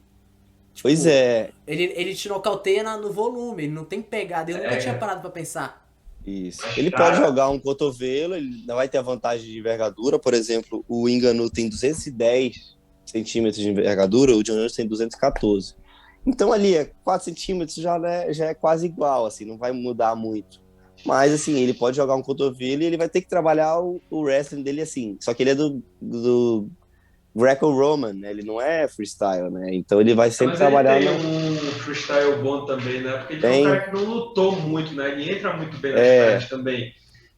Tipo, pois é. Ele te nocauteia no volume, ele não tem pegada. Eu nunca tinha parado pra pensar. Isso. Ele pode jogar um cotovelo, ele não vai ter a vantagem de envergadura. Por exemplo, o Ngannou tem 210 centímetros de envergadura, o John Jones tem 214. Então ali 4 centímetros já é quase igual, assim, não vai mudar muito. Mas assim, ele pode jogar um cotovelo e ele vai ter que trabalhar o wrestling dele assim. Só que ele é do Greco-Roman, né? Ele não é freestyle, né? Então ele vai sempre trabalhar... Ele tem um freestyle bom também, né? Porque ele é um cara que não lutou muito, né? Ele entra muito bem nas pernas também.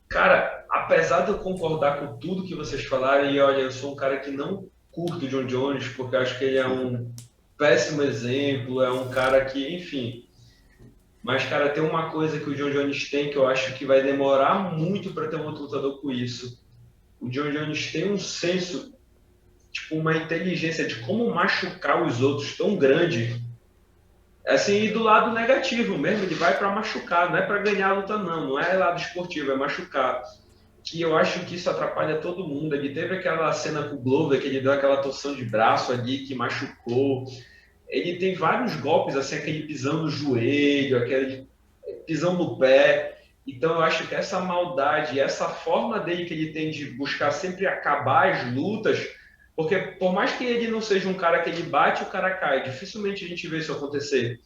Cara, apesar de eu concordar com tudo que vocês falaram, e olha, eu sou um cara que não curto o John Jones, porque eu acho que ele é um péssimo exemplo, é um cara que, enfim... Mas, cara, tem uma coisa que o John Jones tem que eu acho que vai demorar muito para ter um outro lutador com isso. O John Jones tem um senso, tipo, uma inteligência de como machucar os outros tão grande. Assim, e do lado negativo mesmo, ele vai para machucar, não é para ganhar a luta, não. Não é lado esportivo, é machucar. Que eu acho que isso atrapalha todo mundo. Ele teve aquela cena com o Glover, que ele deu aquela torção de braço ali, que machucou. Ele tem vários golpes, assim, aquele pisão no joelho, aquele pisão no pé. Então eu acho que essa maldade, essa forma dele que ele tem de buscar sempre acabar as lutas, porque por mais que ele não seja um cara que ele bate, o cara cai. Dificilmente a gente vê isso acontecer.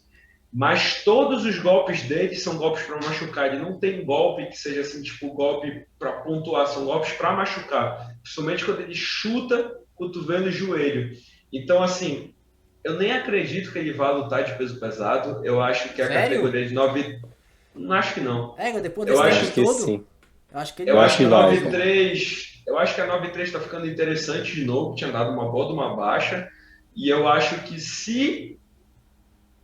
Mas todos os golpes dele são golpes para machucar. Ele não tem golpe que seja assim, tipo, golpe para pontuar, são golpes para machucar. Principalmente quando ele chuta cotovelo e joelho. Então, assim, eu nem acredito que ele vá lutar de peso pesado. Eu acho que a Sério? categoria de 9. Não acho que não. Depois Eu desse acho tempo que todo, sim. eu acho que ele Eu acho que a vai, 9-3. Eu acho que a 9-3 está ficando interessante de novo. Tinha dado uma boa de uma baixa. E eu acho que se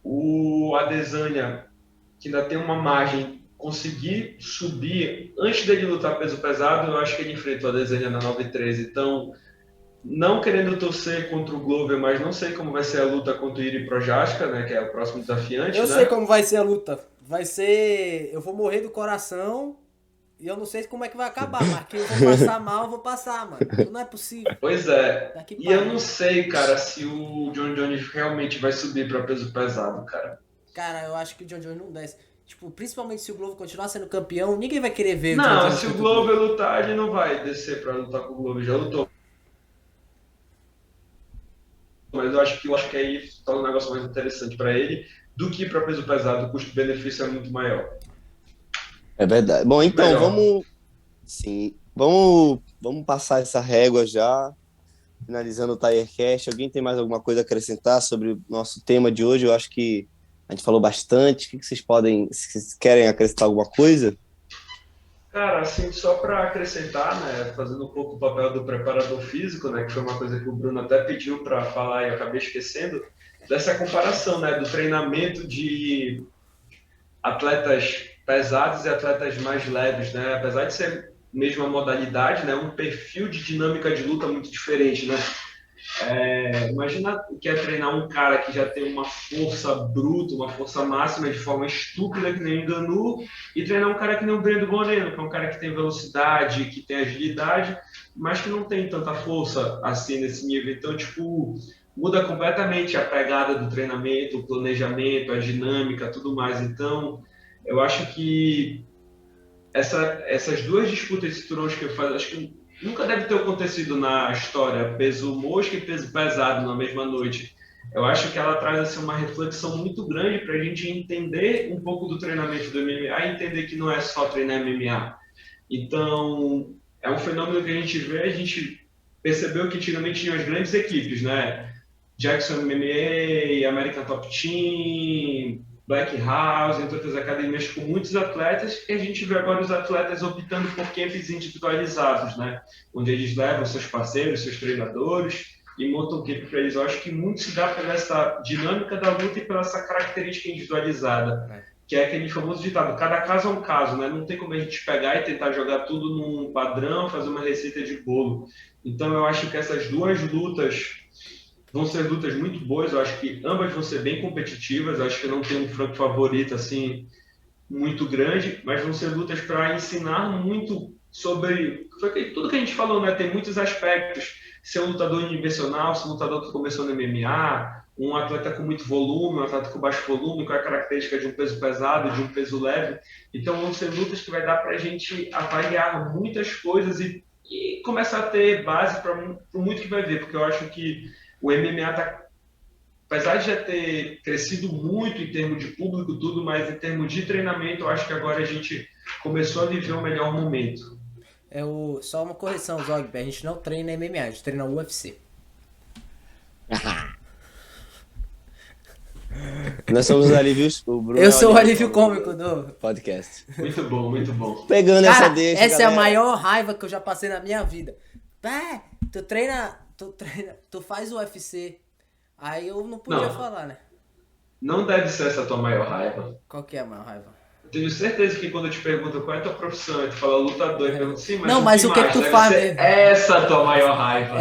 o Adesanya, que ainda tem uma margem, conseguir subir antes dele lutar peso pesado, eu acho que ele enfrenta o Adesanya na 9-3. Então, não querendo torcer contra o Glover, mas não sei como vai ser a luta contra o Iri Prochazka, né, que é o próximo desafiante, Eu né? sei como vai ser a luta. Vai ser... Eu vou morrer do coração e eu não sei como é que vai acabar, mas que eu vou passar mal, eu vou passar, mano. Não é possível. Pois é. Daqui E pra eu lá. não sei, cara, se o John Jones realmente vai subir para peso pesado, cara. Cara, eu acho que o John Jones não desce. Tipo, principalmente se o Glover continuar sendo campeão, ninguém vai querer ver o John Não, Jones se o contra Glover lutar, ele não vai descer para lutar com o Glover, já lutou. Mas eu acho que aí torna um negócio mais interessante para ele do que para peso pesado. O custo-benefício é muito maior. É verdade. Bom, Muito então, melhor. sim, vamos passar essa régua já, finalizando o Tirecast. Alguém tem mais alguma coisa a acrescentar sobre o nosso tema de hoje? Eu acho que a gente falou bastante. O que vocês podem, se vocês querem acrescentar alguma coisa? Cara, assim, só para acrescentar, né, fazendo um pouco o papel do preparador físico, né, que foi uma coisa que o Bruno até pediu para falar e eu acabei esquecendo, dessa comparação, né, do treinamento de atletas pesados e atletas mais leves, né, apesar de ser mesma modalidade, né, um perfil de dinâmica de luta muito diferente, né. Imagina o que é treinar um cara que já tem uma força bruta, uma força máxima de forma estúpida, que nem o Ngannou, e treinar um cara que nem o Brendo Moreno, que é um cara que tem velocidade, que tem agilidade, mas que não tem tanta força assim nesse nível. Então, tipo, muda completamente a pegada do treinamento, o planejamento, a dinâmica, tudo mais. Então, eu acho que essas duas disputas de cinturões que eu faço, acho que nunca deve ter acontecido na história, peso mosca e peso pesado na mesma noite. Eu acho que ela traz assim, uma reflexão muito grande para a gente entender um pouco do treinamento do MMA e entender que não é só treinar MMA. Então, é um fenômeno que a gente percebeu que antigamente tinha as grandes equipes, né? Jackson MMA, American Top Team, Black House, entre outras academias com muitos atletas, e a gente vê agora os atletas optando por camps individualizados, né? Onde eles levam seus parceiros, seus treinadores e montam um camp para eles. Eu acho que muito se dá pela essa dinâmica da luta e pela essa característica individualizada, que é aquele famoso ditado, cada caso é um caso, né? Não tem como a gente pegar e tentar jogar tudo num padrão, fazer uma receita de bolo. Então eu acho que essas duas lutas vão ser lutas muito boas, eu acho que ambas vão ser bem competitivas, eu acho que não tem um franco favorito assim muito grande, mas vão ser lutas para ensinar muito sobre tudo que a gente falou, né? Tem muitos aspectos, ser um lutador unidimensional, ser um lutador que começou no MMA, um atleta com muito volume, um atleta com baixo volume, qual é a característica de um peso pesado, de um peso leve. Então vão ser lutas que vai dar para a gente avaliar muitas coisas e começar a ter base para muito que vai ver, porque eu acho que o MMA está, apesar de já ter crescido muito em termos de público, tudo, mas em termos de treinamento, eu acho que agora a gente começou a viver o melhor momento. Só uma correção, Zog, a gente não treina MMA, a gente treina UFC. Nós somos os alívios. O Bruno Eu sou o alívio cômico do podcast. Muito bom, muito bom. Pegando Cara, essa deixa, essa é a galera. maior raiva que eu já passei na minha vida. Tu faz o UFC. Aí eu não podia Não. falar, né? não deve ser essa a tua maior raiva. Qual que é a maior raiva? Eu tenho certeza que quando eu te pergunto qual é a tua profissão, e tu fala lutador, e pergunto, sim, mas Não, mas o que mais? tu Deve faz ser mesmo? essa a tua maior raiva.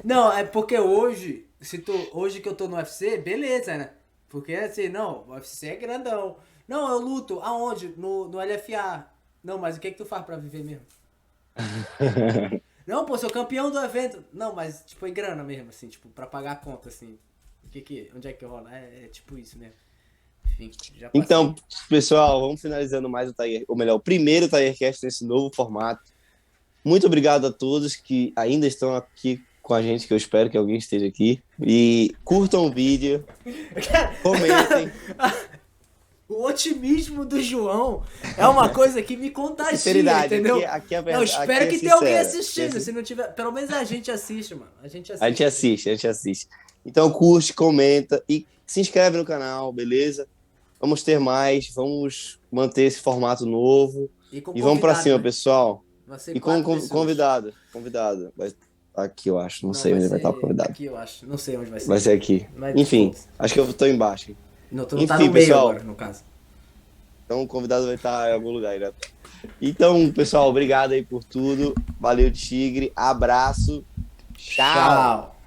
Não, é porque hoje, hoje que eu tô no UFC, beleza, né? Porque assim, não, o UFC é grandão. Não, eu luto. Aonde? No LFA. Não, mas o que tu faz pra viver mesmo? Não, pô, sou campeão do evento. Não, mas tipo, em grana mesmo, assim, tipo, pra pagar a conta, assim. Onde é que rola? É tipo isso mesmo. Enfim, já passei. Então, pessoal, vamos finalizando mais o Tiger, ou melhor, o primeiro Tigercast nesse novo formato. Muito obrigado a todos que ainda estão aqui com a gente, que eu espero que alguém esteja aqui. E curtam o vídeo, comentem. O otimismo do João é uma coisa que me contagia, Sinceridade, entendeu? aqui é a Eu verdade, espero aqui é que tenha alguém sincero. assistindo. Se não tiver, pelo menos a gente assiste, mano. A gente A gente assiste. Então curte, comenta e se inscreve no canal, beleza? Vamos ter mais, vamos manter esse formato novo. E com E vamos pra convidado, cima, né? pessoal. Vai ser E com 4 pessoas. convidado. Vai aqui, eu acho. Não sei onde vai estar o convidado. Aqui, eu acho. Não sei onde vai ser. Vai ser aqui. Mas, Enfim, foda-se. acho que eu tô embaixo. Não, tu não tá Enfim, no meio pessoal. agora, no caso. Então o convidado vai estar em algum lugar, né? Então, pessoal, obrigado aí por tudo. Valeu, Tigre. Abraço. Tchau. Tchau.